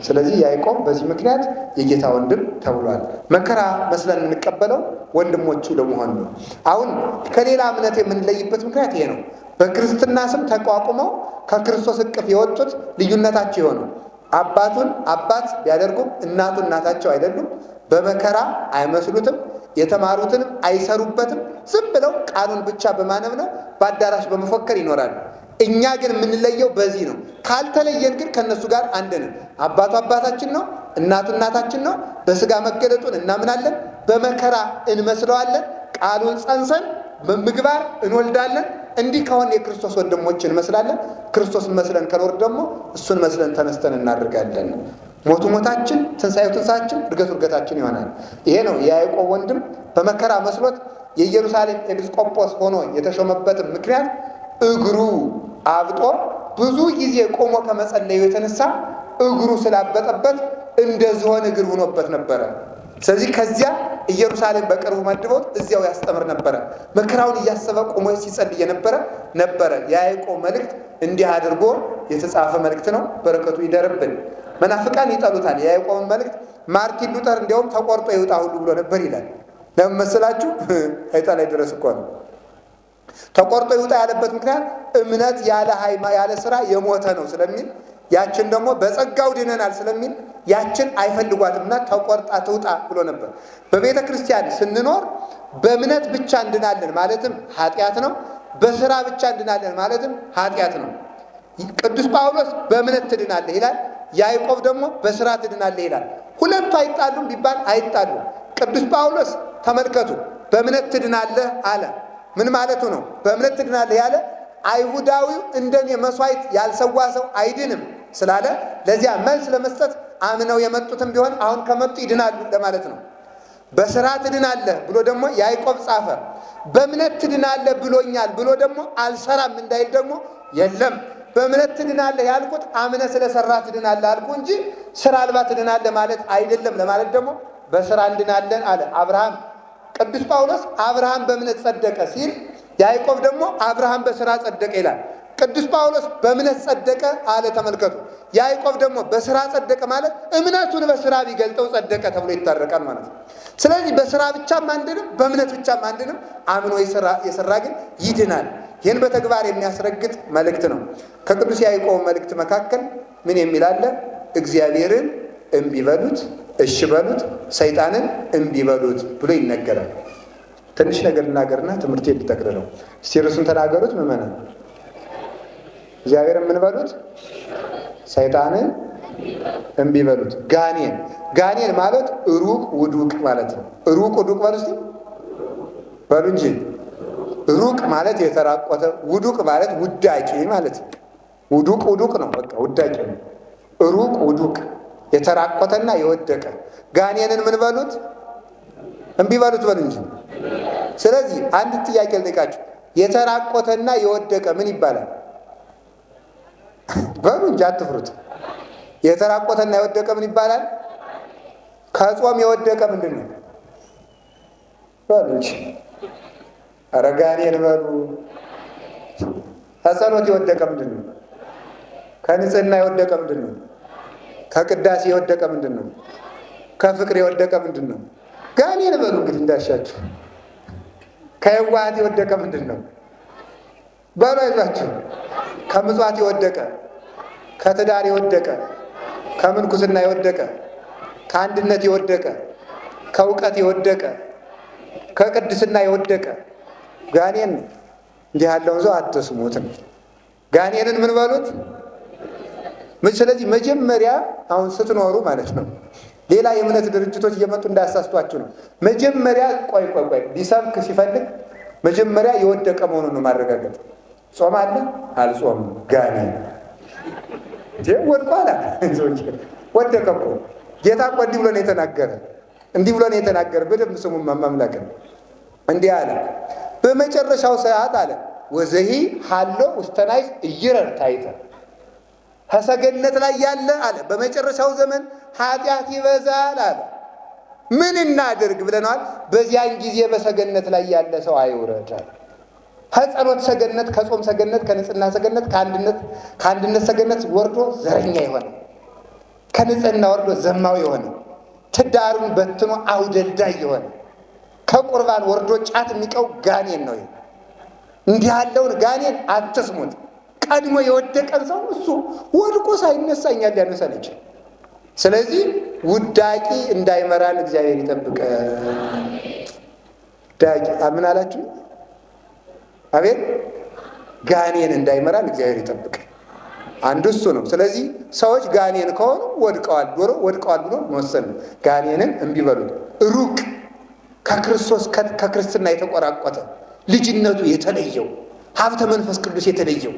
ስለዚህ ያዕቆብ በዚህ ምክንያት የጌታ ወንድም ተብሏል። መከራ መስለን የምንቀበለው ወንድሞቹ ለመሆን ነው። አሁን ከሌላ እምነት የምንለይበት ምክንያት ይሄ ነው። በክርስትና ስም ተቋቁመው ከክርስቶስ እቅፍ የወጡት ልዩነታቸው የሆነው አባቱን አባት ቢያደርጉም እናቱ እናታቸው አይደሉም። በመከራ አይመስሉትም። የተማሩትንም አይሰሩበትም። ዝም ብለው ቃሉን ብቻ በማነብነብ በአዳራሽ በመፎከር ይኖራሉ። እኛ ግን የምንለየው በዚህ ነው። ካልተለየን ግን ከእነሱ ጋር አንድ ነን። አባቱ አባታችን ነው፣ እናቱ እናታችን ነው። በሥጋ መገለጡን እናምናለን። በመከራ እንመስለዋለን። ቃሉን ጸንሰን በምግባር እንወልዳለን። እንዲህ ከሆነ የክርስቶስ ወንድሞች እንመስላለን። ክርስቶስን መስለን ከኖር ደግሞ እሱን መስለን ተነስተን እናደርጋለን። ሞቱ ሞታችን፣ ትንሣኤው ትንሣኤያችን፣ እርገቱ እርገታችን ይሆናል። ይሄ ነው የያዕቆብ ወንድም በመከራ መስሎት የኢየሩሳሌም ኤጲስቆጶስ ሆኖ የተሾመበትም ምክንያት እግሩ አብጦ ብዙ ጊዜ ቆሞ ከመጸለዩ የተነሳ እግሩ ስላበጠበት እንደ ዝሆን እግር ሆኖበት ነበረ። ስለዚህ ከዚያ ኢየሩሳሌም በቅርቡ መድቦት እዚያው ያስተምር ነበረ። መከራውን እያሰበ ቆሞ ሲጸልይ ነበረ። የያዕቆብ መልእክት እንዲህ አድርጎ የተጻፈ መልእክት ነው። በረከቱ ይደርብን። መናፍቃን ይጠሉታል። የያዕቆብን መልእክት ማርቲን ሉተር እንዲያውም ተቆርጦ ይውጣ ሁሉ ብሎ ነበር ይላል። ለምን መሰላችሁ? አይጣል ላይ ድረስ እኮ ነው ተቆርጦ ይውጣ ያለበት ምክንያት እምነት ያለ ስራ የሞተ ነው ስለሚል፣ ያችን ደግሞ በጸጋው ድነናል ስለሚል ያችን አይፈልጓትምና ተቆርጣ ትውጣ ብሎ ነበር። በቤተ ክርስቲያን ስንኖር በእምነት ብቻ እንድናለን ማለትም ኃጢአት ነው። በስራ ብቻ እንድናለን ማለትም ኃጢአት ነው። ቅዱስ ጳውሎስ በእምነት ትድናለህ ይላል። ያዕቆብ ደግሞ በስራ ትድናለህ ይላል። ሁለቱ አይጣሉም ቢባል አይጣሉም። ቅዱስ ጳውሎስ ተመልከቱ፣ በእምነት ትድናለህ አለ። ምን ማለቱ ነው? በእምነት ትድናለህ ያለ አይሁዳዊው እንደኔ መስዋዕት ያልሰዋ ሰው አይድንም ስላለ ለዚያ መልስ ለመስጠት አምነው የመጡትም ቢሆን አሁን ከመጡ ይድናሉ ለማለት ነው። በስራ ትድናለህ ብሎ ደግሞ ያዕቆብ ጻፈ። በእምነት ትድናለህ ብሎኛል ብሎ ደግሞ አልሰራም እንዳይል ደግሞ የለም፣ በእምነት ትድናለህ ያልኩት አምነ ስለሰራ ትድናለህ አልኩ እንጂ ስራ አልባ ትድናለህ ማለት አይደለም ለማለት ደግሞ በስራ እንድናለን አለ አብርሃም። ቅዱስ ጳውሎስ አብርሃም በእምነት ጸደቀ ሲል፣ ያዕቆብ ደግሞ አብርሃም በስራ ጸደቀ ይላል። ቅዱስ ጳውሎስ በእምነት ጸደቀ አለ። ተመልከቱ። ያዕቆብ ደግሞ በስራ ጸደቀ ማለት እምነቱን በስራ ቢገልጠው ጸደቀ ተብሎ ይታረቃል ማለት ነው። ስለዚህ በስራ ብቻም አንድንም በእምነት ብቻም አንድንም፣ አምኖ የሰራ ግን ይድናል። ይህን በተግባር የሚያስረግጥ መልእክት ነው። ከቅዱስ ያዕቆብ መልእክት መካከል ምን የሚል አለ? እግዚአብሔርን እምቢ በሉት፣ እሺ በሉት፣ ሰይጣንን እምቢ በሉት ብሎ ይነገራል። ትንሽ ነገር ልናገርና ትምህርት ልጠቅልለው። እስቲ ርዕሱን ተናገሩት ምዕመናን። እግዚአብሔርን ምን በሉት? ሰይጣንን እምቢ በሉት። ጋኔን ማለት ሩቅ ውዱቅ ማለት ነው። ሩቅ ውዱቅ በሉ እስቲ በሉ እንጂ። ሩቅ ማለት የተራቆተ፣ ውዱቅ ማለት ውዳቂ ማለት ነው። ውዱቅ ነው፣ በቃ ውዳቂ ነው። ሩቅ ውዱቅ፣ የተራቆተና የወደቀ። ጋኔንን ምን በሉት? እምቢ በሉት በሉ እንጂ። ስለዚህ አንድ ጥያቄ ልጠይቃችሁ። የተራቆተና የወደቀ ምን ይባላል? በሉ እንጂ አትፍሩት። የተራቆተና የወደቀ ምን ይባላል? ከጾም የወደቀ ምንድን ነው? በሉ እንጂ። ኧረ ጋኔን በሉ። ከጸሎት የወደቀ ምንድን ነው? ከንጽህና የወደቀ ምንድን ነው? ከቅዳሴ የወደቀ ምንድን ነው? ከፍቅር የወደቀ ምንድን ነው? ጋኔን በሉ እንግዲህ እንዳሻችሁ። ከየዋሃት የወደቀ ምንድን ነው? በሉ አይዟችሁ። ከምጽዋት የወደቀ፣ ከትዳር የወደቀ፣ ከምንኩስና የወደቀ፣ ከአንድነት የወደቀ ከእውቀት የወደቀ ከቅድስና የወደቀ ጋኔን ነው። እንዲህ ያለውን ሰው አትስሙት ነው። ጋኔንን ምን በሉት? ስለዚህ መጀመሪያ አሁን ስትኖሩ ማለት ነው፣ ሌላ የእምነት ድርጅቶች እየመጡ እንዳያሳስቷችሁ ነው። መጀመሪያ ቆይ ቢሰብክ ሲፈልግ መጀመሪያ የወደቀ መሆኑን ነው ማረጋገጥ። ጾም አለ አልጾምም፣ ጋኔን ወድቋል። ወደቀ እኮ ጌታ እኮ እንዲህ ብሎ ነው የተናገረ፣ እንዲህ ብሎ ነው የተናገረ። በደንብ ስሙ መምለክ እንዲህ አለ፣ በመጨረሻው ሰዓት አለ ወዘሂ ሀሎ ውስተናይስ እይረር ታይተ ከሰገነት ላይ ያለ አለ በመጨረሻው ዘመን ኃጢአት ይበዛል አለ። ምን እናድርግ ብለናል? በዚያን ጊዜ በሰገነት ላይ ያለ ሰው አይውረድ አለ። ከጸሎት ሰገነት፣ ከጾም ሰገነት፣ ከንጽህና ሰገነት፣ ከአንድነት ሰገነት ወርዶ ዘረኛ የሆነ ከንጽህና ወርዶ ዘማዊ የሆነ ትዳሩን በትኖ አውደልዳይ የሆነ ከቁርባን ወርዶ ጫት የሚቀው ጋኔን ነው። እንዲህ ያለውን ጋኔን አትስሙት። ቀድሞ የወደቀን ሰው እሱ ወድቆ ሳይነሳ እኛን ሊያነሳን ይችላል። ስለዚህ ውዳቂ እንዳይመራን እግዚአብሔር ይጠብቀ። ዳቂ ምን አላችሁ? አቤት ጋኔን እንዳይመራን እግዚአብሔር ይጠብቀ። አንዱ እሱ ነው። ስለዚህ ሰዎች ጋኔን ከሆኑ ወድቀዋል ብሎ መወሰን ነው። ጋኔንን እምቢ በሉት። ሩቅ ከክርስቶስ ከክርስትና የተቆራቆተ ልጅነቱ የተለየው ሀብተ መንፈስ ቅዱስ የተለየው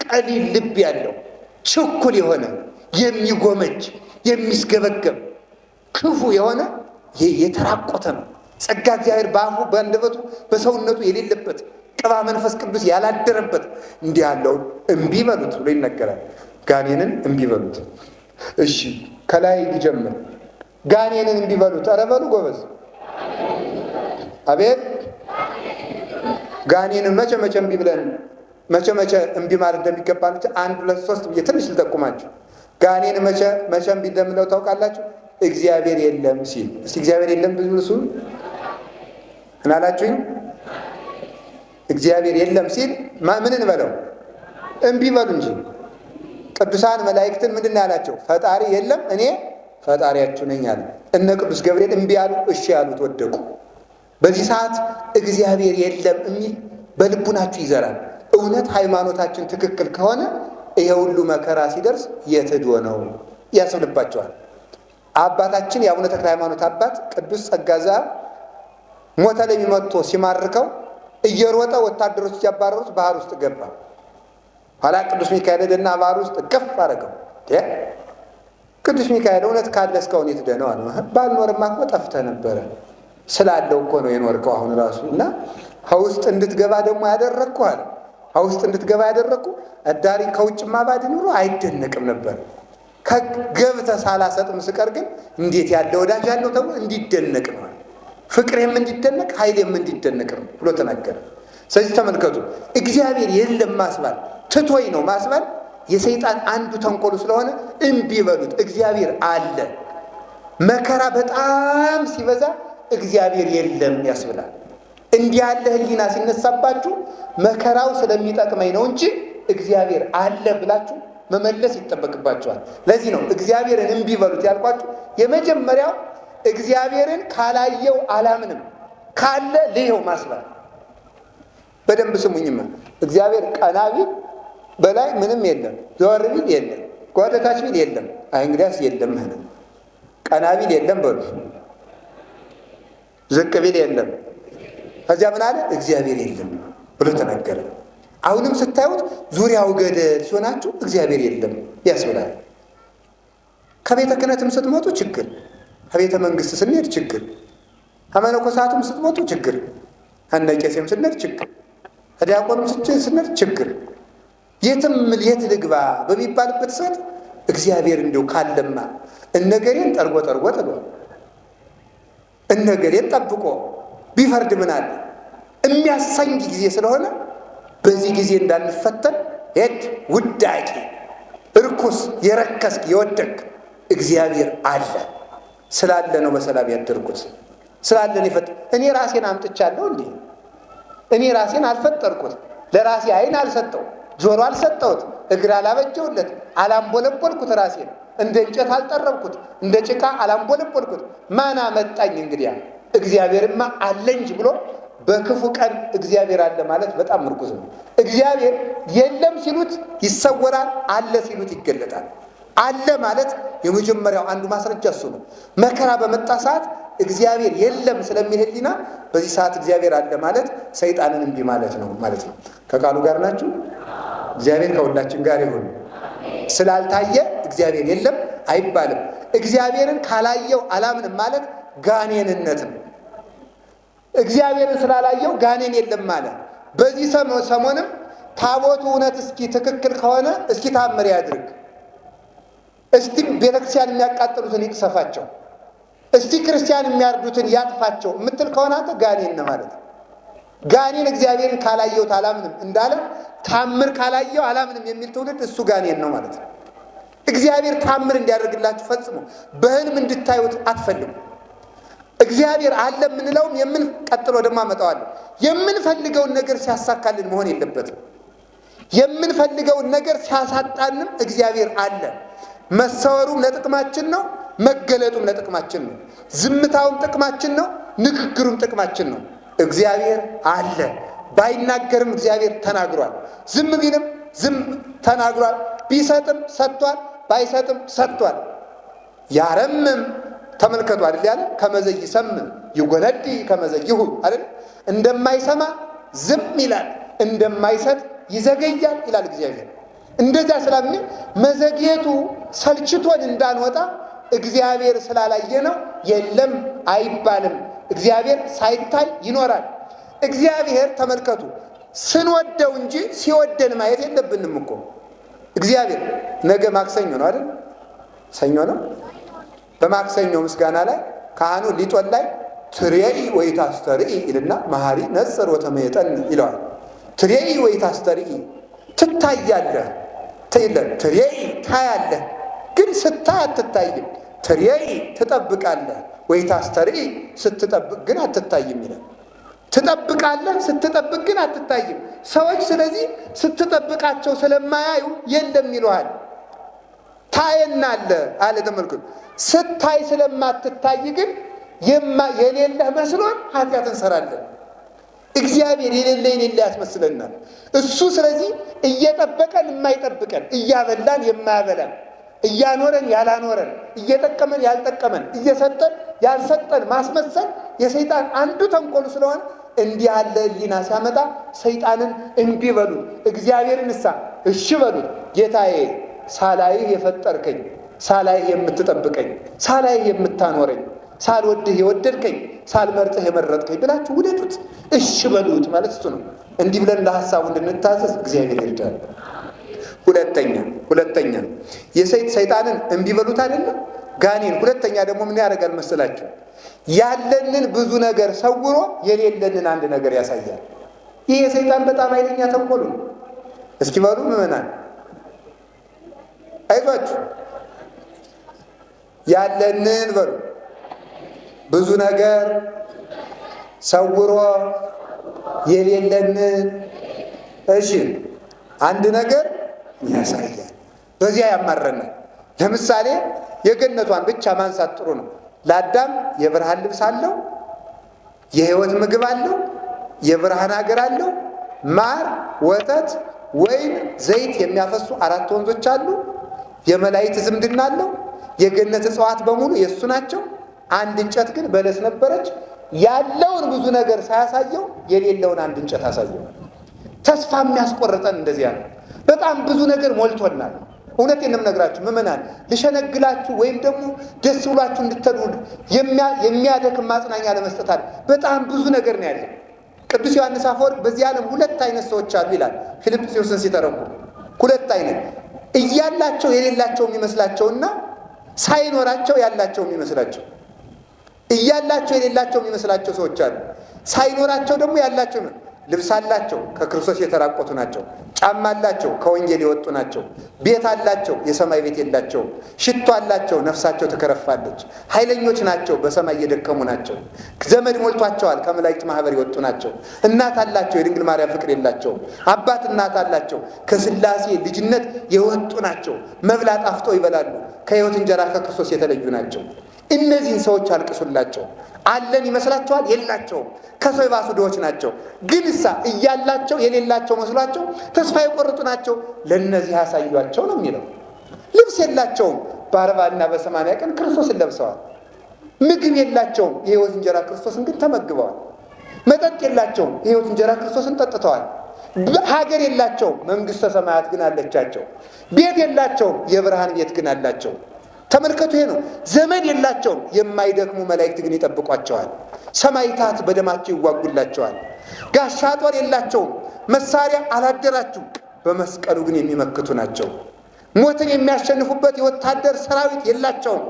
ቀሊል ልብ ያለው ችኩል የሆነ የሚጎመጅ የሚስገበገብ ክፉ የሆነ የተራቆተ ነው። ጸጋ እግዚአብሔር በአፉ በአንደበቱ በሰውነቱ የሌለበት ቅባ መንፈስ ቅዱስ ያላደረበት እንዲህ ያለውን እምቢ በሉት ብሎ ይነገራል። ጋኔንን እምቢ በሉት። እሺ ከላይ ይጀምር። ጋኔንን እምቢ በሉት። ኧረ በሉ ጎበዝ። አቤት ጋኔንን መቼ እምቢ ብለን መቼ እምቢ ማለት እንደሚገባ አንድ ሁለት ሶስት ብዬ ትንሽ ልጠቁማችሁ። ጋኔን መቼ እምቢ እንደምለው ታውቃላችሁ? እግዚአብሔር የለም ሲል። እስቲ እግዚአብሔር የለም ብዙ እሱ እናላችሁኝ። እግዚአብሔር የለም ሲል ምን እንበለው? እምቢ በሉ እንጂ። ቅዱሳን መላእክትን ምንድን ያላቸው? ፈጣሪ የለም እኔ ፈጣሪያችሁ ነኝ አለ። እነ ቅዱስ ገብርኤል እምቢ ያሉ፣ እሺ ያሉት ወደቁ። በዚህ ሰዓት እግዚአብሔር የለም የሚል በልቡናችሁ ይዘራል። እውነት ሃይማኖታችን ትክክል ከሆነ ይሄ ሁሉ መከራ ሲደርስ የት ሄዶ ነው ያስብልባቸዋል። አባታችን የአቡነ ተክለ ሃይማኖት አባት ቅዱስ ጸጋ ዘአብ ሞተ ለሚመቶ ሲማርከው እየሮጠ ወታደሮች ሲያባረሩት ባህር ውስጥ ገባ። ኋላ ቅዱስ ሚካኤል ሄደና ባህር ውስጥ እቅፍ አደረገው። ቅዱስ ሚካኤል እውነት ካለ እስካሁን የት ሄደህ ነው አለ። ባልኖርማ እኮ ጠፍተህ ነበረ። ስላለው እኮ ነው የኖርከው አሁን ራሱ። እና ከውስጥ እንድትገባ ደግሞ ያደረግኩ አለ። ከውስጥ እንድትገባ ያደረግኩ እዳሪ ከውጭማ ባድ ኑሮ አይደነቅም ነበር። ከገብተህ ሳላሰጥም ስቀር ግን እንዴት ያለ ወዳጅ ያለው ተብሎ እንዲደነቅ ነው። ፍቅሬም እንዲደነቅ ኃይሌም እንዲደነቅ ነው ብሎ ተናገረ። ስለዚህ ተመልከቱ፣ እግዚአብሔር የለም ማስባል ትቶይ ነው ማስባል የሰይጣን አንዱ ተንኮሉ ስለሆነ እምቢ በሉት። እግዚአብሔር አለ። መከራ በጣም ሲበዛ እግዚአብሔር የለም ያስብላል። እንዲህ ያለ ህሊና ሲነሳባችሁ መከራው ስለሚጠቅመኝ ነው እንጂ እግዚአብሔር አለ ብላችሁ መመለስ ይጠበቅባችኋል። ለዚህ ነው እግዚአብሔርን እምቢ በሉት ያልኳችሁ። የመጀመሪያው እግዚአብሔርን ካላየው አላምንም፣ ካለ ልየው ማስባል። በደንብ ስሙኝማ። እግዚአብሔር ቀና ቢል በላይ ምንም የለም፣ ዘወር ቢል የለም፣ ወደታች ቢል የለም። አይ እንግዲያስ የለም ማለት ቀና ቢል የለም በሉ፣ ዝቅ ቢል የለም። ከዚያ ምን አለ? እግዚአብሔር የለም ብሎ ተናገረ። አሁንም ስታዩት ዙሪያው ገደል ሲሆናችሁ እግዚአብሔር የለም ያስብላል። ከቤተ ክህነትም ስትመጡ ችግር፣ ከቤተ መንግስት ስንሄድ ችግር፣ ከመነኮሳቱም ስትመጡ ችግር፣ ከነቄሴም ስንሄድ ችግር፣ ከዲያቆኑም ስንሄድ ችግር። የትም የት ልግባ በሚባልበት ሰዓት እግዚአብሔር እንደው ካለማ እነገሬን ጠርጎ ጥሏል፣ እነገሬን ጠብቆ ቢፈርድ ምን አለ የሚያሰኝ ጊዜ ስለሆነ በዚህ ጊዜ እንዳንፈተን ሄድ ውዳቂ እርኩስ የረከስክ የወደቅ እግዚአብሔር አለ ስላለ ነው በሰላም ያደርኩት ስላለ ነው እኔ ራሴን አምጥቻለሁ እንዴ? እኔ ራሴን አልፈጠርኩት፣ ለራሴ አይን አልሰጠው፣ ጆሮ አልሰጠሁት፣ እግር አላበጀውለት፣ አላምቦለቦልኩት ራሴን። እንደ እንጨት አልጠረብኩት፣ እንደ ጭቃ አላምቦለቦልኩት። ማን አመጣኝ? እንግዲያ እግዚአብሔርማ አለ እንጂ ብሎ በክፉ ቀን እግዚአብሔር አለ ማለት በጣም ምርኩዝ ነው። እግዚአብሔር የለም ሲሉት ይሰወራል፣ አለ ሲሉት ይገለጣል። አለ ማለት የመጀመሪያው አንዱ ማስረጃ እሱ ነው። መከራ በመጣ ሰዓት እግዚአብሔር የለም ስለሚል ሕሊና በዚህ ሰዓት እግዚአብሔር አለ ማለት ሰይጣንን እምቢ ማለት ነው ማለት ነው። ከቃሉ ጋር ናችሁ? እግዚአብሔር ከሁላችን ጋር ይሁን። ስላልታየ እግዚአብሔር የለም አይባልም። እግዚአብሔርን ካላየው አላምንም ማለት ጋኔንነት ነው። እግዚአብሔርን ስላላየው ጋኔን የለም ማለት። በዚህ ሰሞንም ታቦቱ እውነት እስኪ ትክክል ከሆነ እስኪ ታምር ያድርግ፣ እስቲ ቤተክርስቲያን የሚያቃጥሉትን ይቅሰፋቸው፣ እስቲ ክርስቲያን የሚያርዱትን ያጥፋቸው የምትል ከሆነ አንተ ጋኔን ነው ማለት ነው። ጋኔን እግዚአብሔርን ካላየው አላምንም እንዳለ ታምር ካላየው አላምንም የሚል ትውልድ እሱ ጋኔን ነው ማለት ነው። እግዚአብሔር ታምር እንዲያደርግላችሁ ፈጽሞ በህልም እንድታዩት አትፈልጉ። እግዚአብሔር አለ የምንለውም ቀጥሎ ደግሞ አመጣዋለሁ የምንፈልገውን ነገር ሲያሳካልን መሆን የለበትም። የምንፈልገውን ነገር ሲያሳጣንም እግዚአብሔር አለ። መሰወሩም ለጥቅማችን ነው፣ መገለጡም ለጥቅማችን ነው። ዝምታውም ጥቅማችን ነው፣ ንግግሩም ጥቅማችን ነው። እግዚአብሔር አለ። ባይናገርም እግዚአብሔር ተናግሯል። ዝም ቢልም ዝም ተናግሯል። ቢሰጥም ሰጥቷል፣ ባይሰጥም ሰጥቷል። ያረምም ተመልከቱ አይደል ያለ ከመዘይ ሰምም ይጎነዲ ከመዘይሁ አይደል። እንደማይሰማ ዝም ይላል፣ እንደማይሰጥ ይዘገያል ይላል እግዚአብሔር። እንደዚያ ስለሚል መዘግየቱ ሰልችቶን እንዳንወጣ እግዚአብሔር ስላላየ ነው የለም አይባልም። እግዚአብሔር ሳይታይ ይኖራል። እግዚአብሔር ተመልከቱ ስንወደው እንጂ ሲወደን ማየት የለብንም እኮ። እግዚአብሔር ነገ ማክሰኞ ነው አይደል? ሰኞ ነው። በማክሰኞ ምስጋና ላይ ካህኑ ሊጦን ላይ ትሬኢ ወይታስተርኢ ይልና መሐሪ ነጽር ወተመየጠን ይለዋል። ትሬኢ ወይታስተርኢ ትታያለህ፣ ትሬኢ ታያለህ፣ ግን ስታይ አትታይም። ትሬኢ ትጠብቃለህ፣ ወይታስተርኢ ስትጠብቅ ግን አትታይም ይላል። ትጠብቃለህ፣ ስትጠብቅ ግን አትታይም። ሰዎች ስለዚህ ስትጠብቃቸው ስለማያዩ የለም ይሉሃል። ታየናለህ አለ። ተመልከቱ ስታይ ስለማትታይ ግን የሌለህ መስሎን ኃጢአት እንሰራለን። እግዚአብሔር የሌለ ያስመስለናል። እሱ ስለዚህ እየጠበቀን የማይጠብቀን፣ እያበላን የማያበላን፣ እያኖረን ያላኖረን፣ እየጠቀመን ያልጠቀመን፣ እየሰጠን ያልሰጠን ማስመሰል የሰይጣን አንዱ ተንኮሉ ስለሆነ እንዲህ ያለ ሕሊና ሲያመጣ ሰይጣንን እምቢ በሉት፣ እግዚአብሔርን እሺ በሉት። ጌታዬ ሳላይህ የፈጠርከኝ፣ ሳላይህ የምትጠብቀኝ፣ ሳላይህ የምታኖረኝ፣ ሳልወድህ የወደድከኝ፣ ሳልመርጥህ የመረጥከኝ ብላችሁ ውደዱት፣ እሺ በሉት ማለት እሱ ነው። እንዲህ ብለን ለሐሳቡ እንድንታዘዝ እግዚአብሔር ይርዳል። ሁለተኛ ሰይጣንን እምቢ በሉት አይደለም ጋኔን። ሁለተኛ ደግሞ ምን ያደርጋል መሰላችሁ? ያለንን ብዙ ነገር ሰውሮ የሌለንን አንድ ነገር ያሳያል። ይህ የሰይጣን በጣም ኃይለኛ ተንኮሉ ነው። እስኪ በሉ ምዕመናን አይዟችሁ፣ ያለንን በሉ ብዙ ነገር ሰውሮ የሌለንን አንድ ነገር ያሳያል። በዚያ ያማረናል። ለምሳሌ የገነቷን ብቻ ማንሳት ጥሩ ነው። ለአዳም የብርሃን ልብስ አለው፣ የሕይወት ምግብ አለው፣ የብርሃን ሀገር አለው፣ ማር፣ ወተት፣ ወይን፣ ዘይት የሚያፈሱ 4 ወንዞች አሉ። የመላእክት ዝምድና አለው። የገነት እጽዋት በሙሉ የእሱ ናቸው። አንድ እንጨት ግን በለስ ነበረች። ያለውን ብዙ ነገር ሳያሳየው የሌለውን አንድ እንጨት አሳየው። ተስፋ የሚያስቆርጠን እንደዚያ ነው። በጣም ብዙ ነገር ሞልቶናል። እውነቴን ነው የምነግራችሁ ምዕመናን፣ ልሸነግላችሁ ወይም ደግሞ ደስ ብሏችሁ እንድትሄዱ የሚያደክም ማጽናኛ ለመስጠት በጣም ብዙ ነገር ነው ያለው። ቅዱስ ዮሐንስ አፈወርቅ በዚህ ዓለም 2 አይነት ሰዎች አሉ ይላል ፊልጵስዩስን ሲተረጉም። 2 አይነት እያላቸው የሌላቸው የሚመስላቸውና ሳይኖራቸው ያላቸው የሚመስላቸው። እያላቸው የሌላቸው የሚመስላቸው ሰዎች አሉ። ሳይኖራቸው ደግሞ ያላቸው ልብስ አላቸው፣ ከክርስቶስ የተራቆቱ ናቸው። ጫማ አላቸው፣ ከወንጌል የወጡ ናቸው። ቤት አላቸው፣ የሰማይ ቤት የላቸውም። ሽቶ አላቸው፣ ነፍሳቸው ትከረፋለች። ኃይለኞች ናቸው፣ በሰማይ የደከሙ ናቸው። ዘመድ ሞልቷቸዋል፣ ከመላእክት ማህበር የወጡ ናቸው። እናት አላቸው፣ የድንግል ማርያም ፍቅር የላቸውም። አባት እናት አላቸው፣ ከሥላሴ ልጅነት የወጡ ናቸው። መብላ ጣፍጦ ይበላሉ፣ ከሕይወት እንጀራ ከክርስቶስ የተለዩ ናቸው። እነዚህን ሰዎች አልቅሱላቸው። አለን ይመስላቸዋል፣ የላቸውም። ከሰው የባሱ ድሆች ናቸው። ግን እያላቸው የሌላቸው መስሏቸው ተስፋ የቆረጡ ናቸው። ለእነዚህ ያሳዩአቸው ነው የሚለው። ልብስ የላቸውም፣ በ40 እና በ80 ቀን ክርስቶስን ለብሰዋል። ምግብ የላቸውም፣ የሕይወት እንጀራ ክርስቶስን ግን ተመግበዋል። መጠጥ የላቸውም፣ የሕይወት እንጀራ ክርስቶስን ጠጥተዋል። ሀገር የላቸውም፣ መንግሥተ ሰማያት ግን አለቻቸው። ቤት የላቸውም፣ የብርሃን ቤት ግን አላቸው። ተመልከቱ፣ ይሄ ነው። ዘመድ የላቸውም፣ የማይደክሙ መላእክት ግን ይጠብቋቸዋል። ሰማዕታት በደማቸው ይዋጉላቸዋል። ጋሻ ጦር የላቸውም፣ መሳሪያ አላደራችሁም፣ በመስቀሉ ግን የሚመክቱ ናቸው። ሞትን የሚያሸንፉበት የወታደር ሰራዊት የላቸውም፣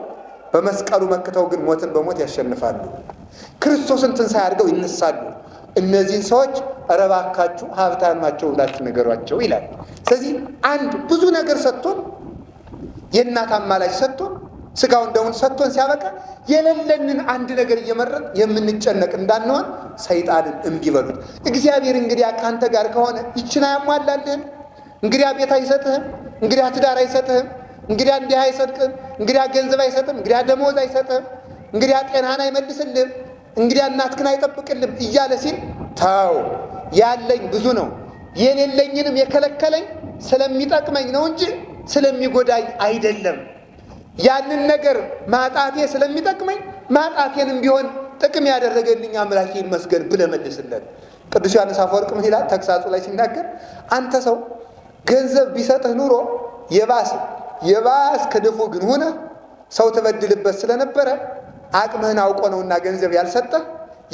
በመስቀሉ መክተው ግን ሞትን በሞት ያሸንፋሉ። ክርስቶስን ትንሣኤ አድርገው ይነሳሉ። እነዚህን ሰዎች ኧረ እባካችሁ ሀብታማቸው ብላችሁ ንገሯቸው ይላል። ስለዚህ አንድ ብዙ ነገር ሰጥቶን የእናት አማላጅ ሰጥቶን ስጋውን ደሙን ሰጥቶን ሲያበቃ የሌለንን አንድ ነገር እየመረጥ የምንጨነቅ እንዳንሆን ሰይጣንን እምቢ በሉት። እግዚአብሔር እንግዲያ ካንተ ጋር ከሆነ ይችን አያሟላልህም? እንግዲያ ቤት አይሰጥህም? እንግዲያ ትዳር አይሰጥህም? እንግዲያ እንዲህ አይሰጥህም? እንግዲያ ገንዘብ አይሰጥህም? እንግዲያ ደሞዝ አይሰጥህም? እንግዲያ ጤናህን አይመልስልህም? እንግዲያ እናትህን አይጠብቅልህም እያለ ሲል ተው፣ ያለኝ ብዙ ነው፣ የሌለኝንም የከለከለኝ ስለሚጠቅመኝ ነው እንጂ ስለሚጎዳኝ አይደለም። ያንን ነገር ማጣቴ ስለሚጠቅመኝ ማጣቴንም ቢሆን ጥቅም ያደረገልኝ አምላኬ ይመስገን ብለህ መልስለት። ቅዱስ ዮሐንስ አፈወርቅ ምን ይላል? ተግሳጹ ላይ ሲናገር አንተ ሰው ገንዘብ ቢሰጥህ ኑሮ የባስ ከድፉ ግን ሆነ ሰው ተበድልበት ስለነበረ አቅምህን አውቆ ነውና ገንዘብ ያልሰጠህ፣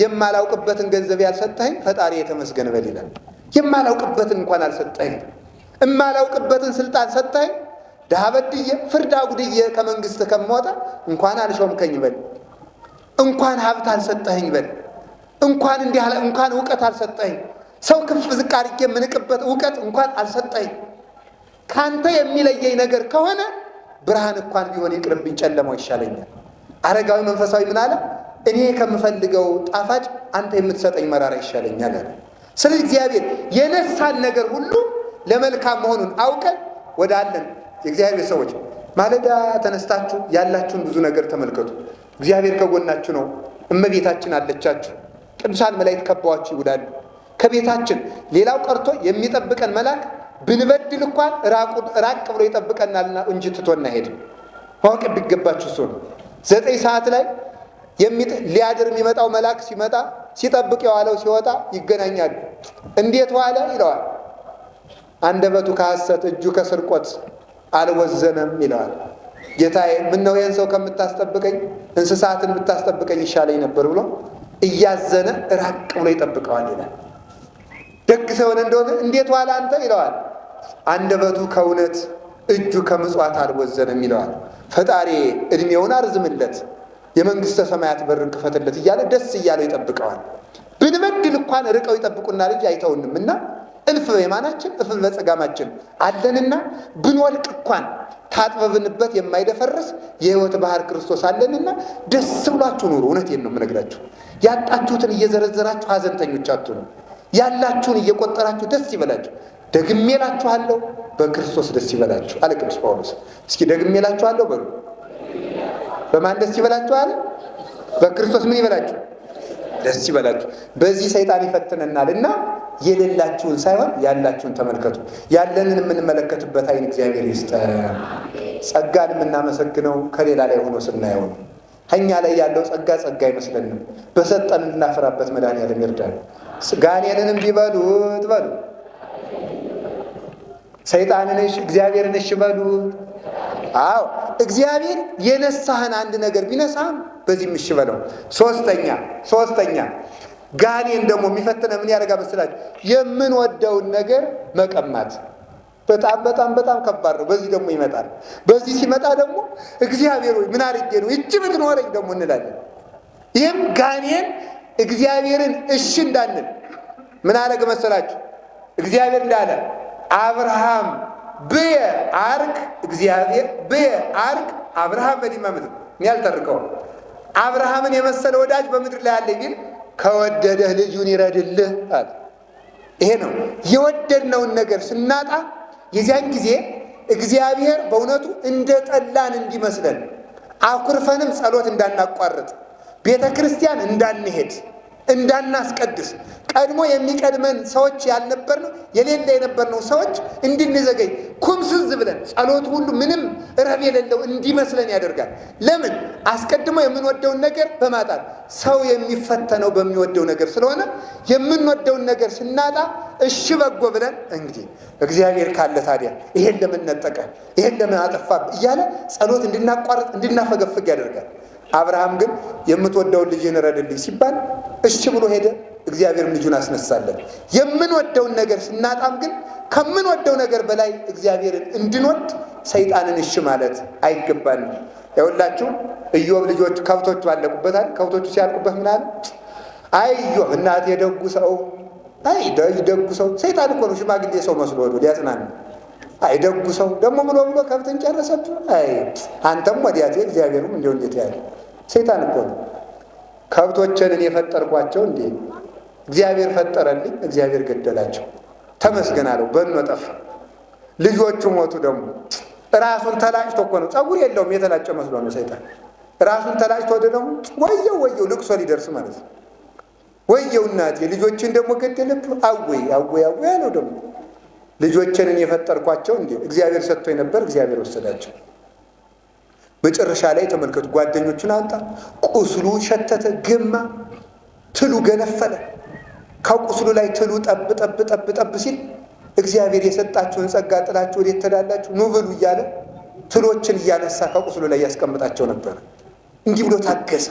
የማላውቅበትን ገንዘብ ያልሰጠኸኝ ፈጣሪ የተመስገን በል ይላል። የማላውቅበትን እንኳን አልሰጠኸኝ፣ እማላውቅበትን ስልጣን ሰጠኸኝ። ድሃ በድዬ ፍርድ አጉድዬ ከመንግስት ከመወጣ እንኳን አልሾምከኝ በል፣ እንኳን ሀብት አልሰጠኸኝ በል፣ እንኳን እውቀት አልሰጠኸኝ፣ ሰው ክፍ ዝቅ አድርጌ የምንቅበት እውቀት እንኳን አልሰጠኸኝ። ካንተ የሚለየኝ ነገር ከሆነ ብርሃን እንኳን ቢሆን ይቅርብኝ፣ ጨለማው ይሻለኛል። አረጋዊ መንፈሳዊ ምን አለ? እኔ ከምፈልገው ጣፋጭ አንተ የምትሰጠኝ መራራ ይሻለኛል አለ። ስለዚህ እግዚአብሔር የነሳን ነገር ሁሉ ለመልካም መሆኑን አውቀን ወዳለን የእግዚአብሔር ሰዎች ማለዳ ተነስታችሁ ያላችሁን ብዙ ነገር ተመልከቱ። እግዚአብሔር ከጎናችሁ ነው። እመቤታችን አለቻችሁ። ቅዱሳን መላእክት ከበዋችሁ ይውላሉ። ከቤታችን ሌላው ቀርቶ የሚጠብቀን መልአክ ብንበድል እንኳን ራቅ ብሎ ይጠብቀናልና እንጂ ትቶና ሄድ። ማወቅ ቢገባችሁ እሱ ነው። 9 ሰዓት ላይ ሊያድር የሚመጣው መልአክ ሲመጣ ሲጠብቅ የዋለው ሲወጣ ይገናኛሉ። እንዴት ዋለ ይለዋል። አንደበቱ ከሐሰት እጁ ከስርቆት አልወዘነም ይለዋል። ጌታዬ ምነው ይህን ሰው ከምታስጠብቀኝ እንስሳትን ብታስጠብቀኝ ይሻለኝ ነበር ብሎ እያዘነ ራቅ ብሎ ይጠብቀዋል ይላል። ደግ ሰው እንደሆነ እንዴት ዋለ አንተ ይለዋል። አንደበቱ ከእውነት እጁ ከምጽዋት አልወዘነም ይለዋል። ፈጣሪ እድሜውን አርዝምለት፣ የመንግስተ ሰማያት በርን ክፈትለት እያለ ደስ እያለው ይጠብቀዋል። ብንበድል እንኳን ርቀው ይጠብቁና ልጅ አይተውንም እና እልፍ በየማናችን እልፍ በጸጋማችን አለንና ብንወልቅ እንኳን ታጥበብንበት የማይደፈርስ የሕይወት ባህር ክርስቶስ አለንና ደስ ብሏችሁ ኑሩ። እውነቴን ነው የምነግራችሁ። ያጣችሁትን እየዘረዘራችሁ ሐዘንተኞች አትሁኑ። ያላችሁን እየቆጠራችሁ ደስ ይበላችሁ። ደግሜ እላችኋለሁ በክርስቶስ ደስ ይበላችሁ አለ ቅዱስ ጳውሎስ። እስኪ ደግሜ እላችኋለሁ በሉ። በማን ደስ ይበላችሁ አለ? በክርስቶስ ምን ይበላችሁ? ደስ ይበላችሁ። በዚህ ሰይጣን ይፈትነናል እና የሌላችሁን ሳይሆን ያላችሁን ተመልከቱ። ያለንን የምንመለከትበት አይን እግዚአብሔር ይስጠን። ጸጋን የምናመሰግነው ከሌላ ላይ ሆኖ ስናየው ነው። ከእኛ ላይ ያለው ጸጋ አይመስለንም። በሰጠን እንድናፈራበት መድኃኒዓለም ይርዳል። ጋኔንንም ቢበሉት በሉ፣ ሰይጣንን እግዚአብሔርን እሺ በሉት። አዎ እግዚአብሔር የነሳህን አንድ ነገር ቢነሳህም በዚህም እሺ በለው። ሶስተኛ ጋኔን ደግሞ የሚፈትነ ምን ያደርጋ መስላችሁ? የምንወደውን ነገር መቀማት በጣም ከባድ ነው። በዚህ ደግሞ ይመጣል። በዚህ ሲመጣ ደግሞ እግዚአብሔር ሆይ ምን አድርጌ ነው እጅ ብትኖረኝ ደግሞ እንላለን። ይህም ጋኔን እግዚአብሔርን እሺ እንዳንል ምን አደረገ መሰላችሁ? እግዚአብሔር እንዳለ አብርሃም ብየ አርግ እግዚአብሔር ብየ አርግ አብርሃም በዲመ ምድር። እኔ አልተርከውም። አብርሃምን የመሰለ ወዳጅ በምድር ላይ አለ ግን ከወደደህ ልጁን ይረድልህ አለ። ይሄ ነው የወደድነውን ነገር ስናጣ የዚያን ጊዜ እግዚአብሔር በእውነቱ እንደ ጠላን እንዲመስለን አኩርፈንም ጸሎት እንዳናቋርጥ ቤተ ክርስቲያን እንዳንሄድ እንዳናስቀድስ ቀድሞ የሚቀድመን ሰዎች ያልነበርነው የሌለ የነበርነው ሰዎች እንድንዘገይ ኩምስዝ ብለን ጸሎት ሁሉ ምንም ረብ የሌለው እንዲመስለን ያደርጋል። ለምን? አስቀድሞ የምንወደውን ነገር በማጣት ሰው የሚፈተነው በሚወደው ነገር ስለሆነ የምንወደውን ነገር ስናጣ እሺ በጎ ብለን እንግዲህ እግዚአብሔር ካለ ታዲያ ይሄን ለምን ነጠቀ ይሄን ለምን አጠፋ እያለ ጸሎት እንድናቋርጥ እንድናፈገፍግ ያደርጋል። አብርሃም ግን የምትወደውን ልጅህን ረድልኝ ሲባል እሺ ብሎ ሄደ። እግዚአብሔርም ልጁን አስነሳለን። የምንወደውን ነገር ስናጣም ግን ከምንወደው ነገር በላይ እግዚአብሔርን እንድንወድ ሰይጣንን እሺ ማለት አይገባንም። ይኸውላችሁ ኢዮብ ልጆች ከብቶቹ አለቁበታል። ከብቶቹ ሲያልቁበት ምን አለ? አይ ኢዮብ እናቴ ደጉ ሰው፣ አይ ደጉ ሰው። ሰይጣን እኮ ነው ሽማግሌ ሰው መስሎ ወዶ ሊያጽናና። አይ ደጉ ሰው ደግሞ ብሎ ከብትን ጨረሰችው። አይ አንተም ወዲያቴ እግዚአብሔርም እንደው እንዴት ያለ ሰይጣን እኮ ነው። ከብቶችን እኔ የፈጠርኳቸው እንዴ እግዚአብሔር ፈጠረልኝ፣ እግዚአብሔር ገደላቸው። ተመስገን አለው። በኖ ጠፋ። ልጆቹ ሞቱ። ደግሞ ራሱን ተላጭቶ እኮ ነው፣ ፀጉር የለውም የተላጨ መስሎ ነው ሰይጣን። ራሱን ተላጭቶ ወደ ደግሞ ወየው ልቅሶ ሊደርስ ማለት ነው። ወየው እናቴ ልጆችን ደግሞ ገደለብህ። አወይ ያለው ደግሞ ልጆችን እኔ የፈጠርኳቸው እንዴ እግዚአብሔር ሰጥቶኝ ነበር፣ እግዚአብሔር ወሰዳቸው። መጨረሻ ላይ ተመልከቱ፣ ጓደኞቹን አንጣ፣ ቁስሉ ሸተተ፣ ግማ፣ ትሉ ገነፈለ። ከቁስሉ ላይ ትሉ ጠብ ሲል እግዚአብሔር የሰጣችሁን ጸጋ ጥላችሁ ወዴት ትሄዳላችሁ? ኑ ብሉ እያለ ትሎችን እያነሳ ከቁስሉ ላይ ያስቀምጣቸው ነበር። እንዲህ ብሎ ታገሰ።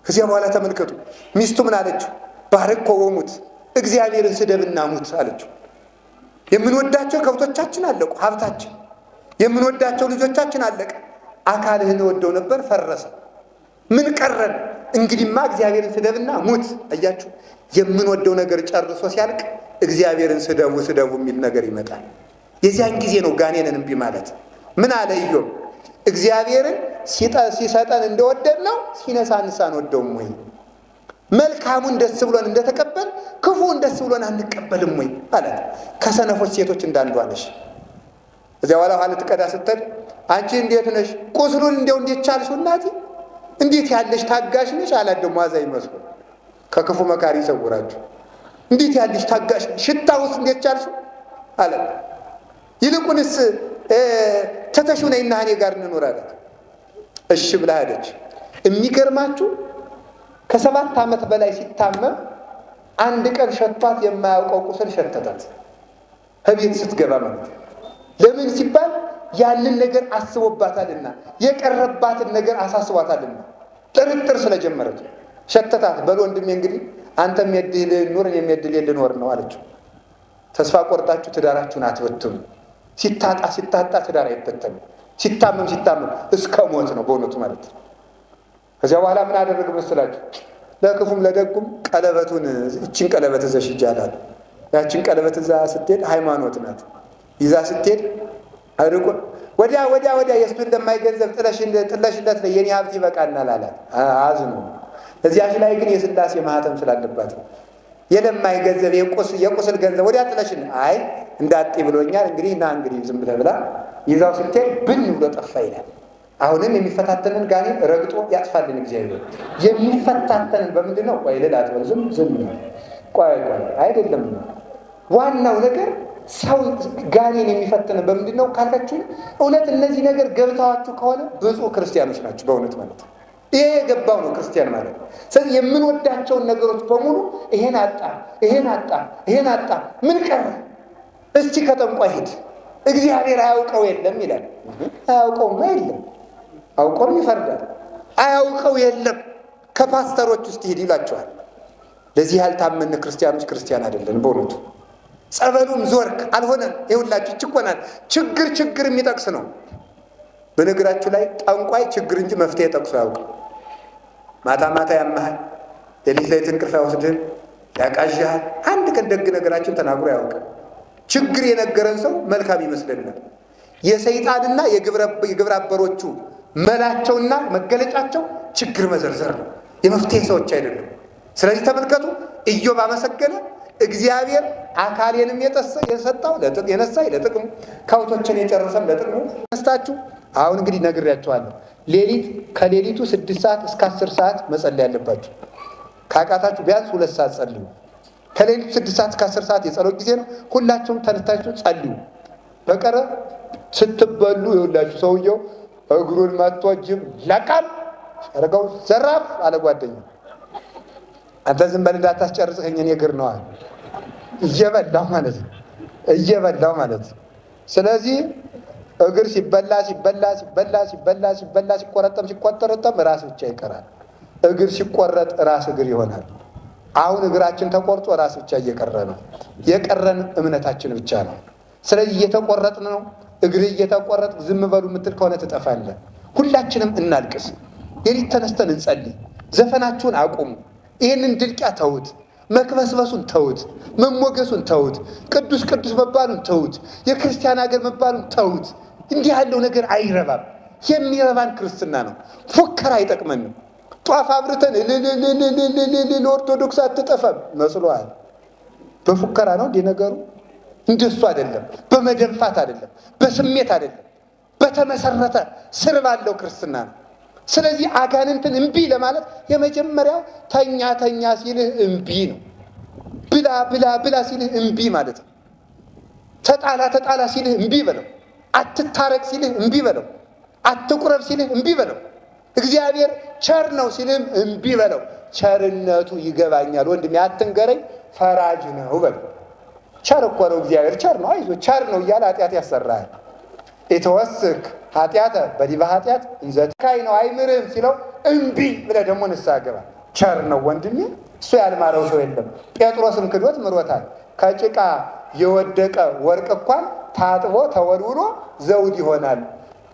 ከዚያ በኋላ ተመልከቱ፣ ሚስቱ ምን አለችው? ባርኮ ወሙት፣ እግዚአብሔርን ስደብና ሙት አለችው። የምንወዳቸው ከብቶቻችን አለቁ፣ ሀብታችን፣ የምንወዳቸው ልጆቻችን አለቀ። አካልህን ወደው ነበር ፈረሰ። ምን ቀረን? እንግዲህማ እግዚአብሔርን ስደብና ሙት። አያችሁ፣ የምንወደው ነገር ጨርሶ ሲያልቅ እግዚአብሔርን ስደቡ የሚል ነገር ይመጣል። የዚያን ጊዜ ነው ጋኔንን እምቢ ማለት። ምን አለ ኢዮብ? እግዚአብሔርን ሲሰጠን እንደወደድ ነው ሲነሳንስ አንወደውም ወይ? መልካሙን ደስ ብሎን እንደተቀበል ክፉን ደስ ብሎን አንቀበልም ወይ አለ። ከሰነፎች ሴቶች እንዳንዷ ነሽ። እዚያ በኋላ ውሃ ልትቀዳ ስትል አንቺ እንዴት ነሽ? ቁስሉን እንዴት ቻልሽው እናቴ? እንዴት ያለሽ ታጋሽ ነሽ አላት። ደግሞ አዛኝ መስሎ ከክፉ መካሪ ይሰውራችሁ። እንዴት ያለሽ ታጋሽ ነሽ? ሽታውስ እንዴት ቻልሽው አለ። ይልቁንስ ተተሽው ነይና እኔ ጋር እንኖር አላት። እሺ ብላ ሄደች። የሚገርማችሁ ከ7 ዓመት በላይ ሲታመም አንድ ቀን ሸቷት የማያውቀው ቁስል ሸተታት ከቤት ስትገባ ማለት። ለምን ሲባል ያንን ነገር አስቦባታልና የቀረባትን ነገር አሳስቧታልና ጥርጥር ስለጀመረች ሸተታት። በል ወንድሜ እንግዲህ አንተም የድል ኑር እኔም የድል ልኖር ነው አለችው። ተስፋ ቆርጣችሁ ትዳራችሁን አትበትኑ። ሲታጣ ትዳር አይበተንም። ሲታመም እስከ ሞት ነው በእውነቱ ማለት ነው። ከዚያ በኋላ ምን አደረግ መስላችሁ? ለክፉም ለደጉም ቀለበቱን እችን ቀለበት እዘሽ ይጃላል። ያችን ቀለበት እዛ ስትሄድ ሃይማኖት ናት። ይዛ ስትሄድ አድርቆ ወዲያ የእሱ እንደማይገንዘብ ጥለሽለት ነው የኔ ሀብት ይበቃናል አላት። አዝኖ እዚያች ላይ ግን የሥላሴ ማህተም ስላለባት የለማይ ገንዘብ የቁስል ገንዘብ ወዲያ ጥለሽን አይ እንዳጤ ብሎኛል እንግዲህ እና እንግዲህ ዝም ብለህ ብላ ይዛው ስትሄድ ብን ብሎ ጠፋ ይላል። አሁንም የሚፈታተንን ጋኔን ረግጦ ያጥፋልን እግዚአብሔር። የሚፈታተንን በምንድን ነው? ቆይ ልል አትበል፣ ዝም ቆይ አይደለም። ዋናው ነገር ሰው ጋኔን የሚፈተንን በምንድን ነው ካልካችሁ፣ እውነት እነዚህ ነገር ገብታችሁ ከሆነ ብፁዕ ክርስቲያኖች ናቸው በእውነት ማለት ነው። ይሄ የገባው ነው ክርስቲያን ማለት ነው። ስለዚህ የምንወዳቸውን ነገሮች በሙሉ ይሄን አጣ ምን ቀረ? እስቲ ከጠንቋይ ሂድ እግዚአብሔር አያውቀው የለም ይላል። አያውቀውማ የለም፣ አውቆም ይፈርዳል። አያውቀው የለም ከፓስተሮች ውስጥ ሂድ ይላቸዋል። ለዚህ ያልታመን ክርስቲያኖች ክርስቲያን አይደለን በእውነቱ። ጸበሉም ዞርክ አልሆነም። ይኸውላችሁ ችኮናል ችግር የሚጠቅስ ነው። በነገራችሁ ላይ ጠንቋይ ችግር እንጂ መፍትሄ ጠቅሶ አያውቅም። ማታ ያመሃል፣ ሌሊት ላይ እንቅልፍ አይወስድህም፣ ያቃዥሃል። አንድ ቀን ደግ ነገራችን ተናግሮ አያውቅም። ችግር የነገረን ሰው መልካም ይመስለናል። የሰይጣንና የግብረ አበሮቹ መላቸውና መገለጫቸው ችግር መዘርዘር ነው። የመፍትሄ ሰዎች አይደሉም። ስለዚህ ተመልከቱ፣ ኢዮብ አመሰገነ። እግዚአብሔር አካሌንም የሰጠው የነሳኝ ለጥቅሙ፣ ከብቶችን የጨረሰም ለጥቅሙ። ነስታችሁ አሁን እንግዲህ ነግሬያችኋለሁ። ከሌሊቱ 6 ሰዓት እስከ 10 ሰዓት መጸለይ ያለባችሁ። ካቃታችሁ ቢያንስ 2 ሰዓት ጸልዩ። ከሌሊቱ 6 ሰዓት እስከ 10 ሰዓት የጸሎት ጊዜ ነው። ሁላችሁም ተነስታችሁ ጸልዩ። በቀረ ስትበሉ ይኸውላችሁ ሰውየው እግሩን መጥቶ ጅብ ለቃም አረጋው ዘራፍ አለ ጓደኛው። አንተ ዝም በል እንዳታስጨርሰኝ እኔ እግር ነው አለ። እየበላው ማለት ነው። ስለዚህ እግር ሲበላ ሲቆረጠም ራስ ብቻ ይቀራል። እግር ሲቆረጥ ራስ እግር ይሆናል። አሁን እግራችን ተቆርጦ ራስ ብቻ እየቀረ ነው። የቀረን እምነታችን ብቻ ነው። ስለዚህ እየተቆረጥን ነው። እግር እየተቆረጥ ዝም በሉ የምትል ከሆነ ትጠፋለህ። ሁላችንም እናልቅስ። ሌሊት ተነስተን እንጸልይ። ዘፈናችሁን አቁሙ። ይህንን ድልቂያ ተውት። መክበስበሱን ተውት። መሞገሱን ተውት። ቅዱስ መባሉን ተውት። የክርስቲያን ሀገር መባሉን ተውት። እንዲህ ያለው ነገር አይረባም። የሚረባን ክርስትና ነው። ፉከራ አይጠቅመንም። ጧፍ አብርተን ኦርቶዶክስ አትጠፋም መስሎሃል? በፉከራ ነው እንዲህ ነገሩ። እንደሱ አይደለም። በመደንፋት አይደለም። በስሜት አይደለም። በተመሰረተ ስር ባለው ክርስትና ነው። ስለዚህ አጋንንትን እምቢ ለማለት የመጀመሪያው ተኛ ሲልህ እምቢ ነው። ብላ ሲልህ እምቢ ማለት ነው። ተጣላ ሲልህ እምቢ በለው። አትታረቅ ሲልህ እምቢ በለው። አትቁረብ ሲልህ እምቢ በለው። እግዚአብሔር ቸር ነው ሲልህም እምቢ በለው። ቸርነቱ ይገባኛል ወንድሜ አትንገረኝ፣ ፈራጅ ነው በለው። ቸር እኮ ነው እግዚአብሔር፣ ቸር ነው፣ አይዞህ ቸር ነው እያለ ኃጢአት ያሰራል። የተወስክ ኃጢአተ በዲበ ኃጢአት እንዘትካይ ነው አይምርህም ሲለው እምቢ ብለህ ደግሞ ንስሐ ገባ። ቸር ነው ወንድሜ፣ እሱ ያልማረው ሰው የለም። ጴጥሮስን ክዶት ምሮታል። ከጭቃ የወደቀ ወርቅ እንኳን ታጥቦ ተወልውሎ ዘውድ ይሆናል።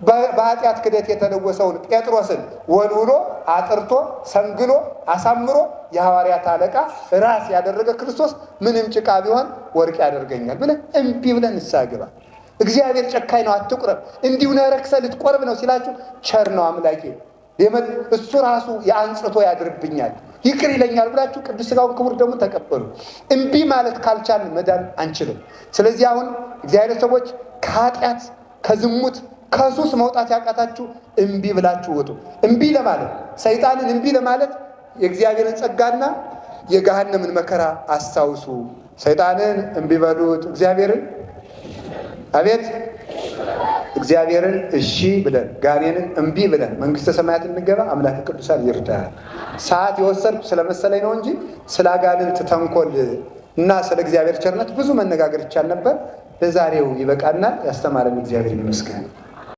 በኃጢአት ክደት የተለወሰውን ጴጥሮስን ወልውሎ አጥርቶ ሰንግሎ አሳምሮ የሐዋርያት አለቃ ራስ ያደረገ ክርስቶስ ምንም ጭቃ ቢሆን ወርቅ ያደርገኛል ብለህ እምቢ ብለህ ንስሐ ግባ። እግዚአብሔር ጨካኝ ነው አትቁረብ፣ እንዲሁ ነህ ረክሰህ ልትቆርብ ነው ሲላችሁ ቸር ነው አምላኬ እሱ ራሱ የአንጽቶ ያድርብኛል ይቅር ይለኛል ብላችሁ ቅዱስ ሥጋውን ክቡር ደግሞ ተቀበሉ። እምቢ ማለት ካልቻልን መዳን አንችልም። ስለዚህ አሁን እግዚአብሔር ሰዎች ከኃጢአት ከዝሙት ከሱስ መውጣት ያቃታችሁ እምቢ ብላችሁ ውጡ። እምቢ ለማለት ሰይጣንን እምቢ ለማለት የእግዚአብሔርን ጸጋና የገሃነምን መከራ አስታውሱ። ሰይጣንን እምቢ በሉት፣ እግዚአብሔርን እሺ ብለን ጋኔንን እምቢ ብለን መንግስተ ሰማያት እንገባ። አምላክ ቅዱሳን ይርዳል። ሰዓት የወሰድኩ ስለመሰለኝ ነው እንጂ ስለ አጋንንት ተንኮል እና ስለ እግዚአብሔር ቸርነት ብዙ መነጋገር ይቻል ነበር። ለዛሬው ይበቃናል። ያስተማረን እግዚአብሔር ይመስገን።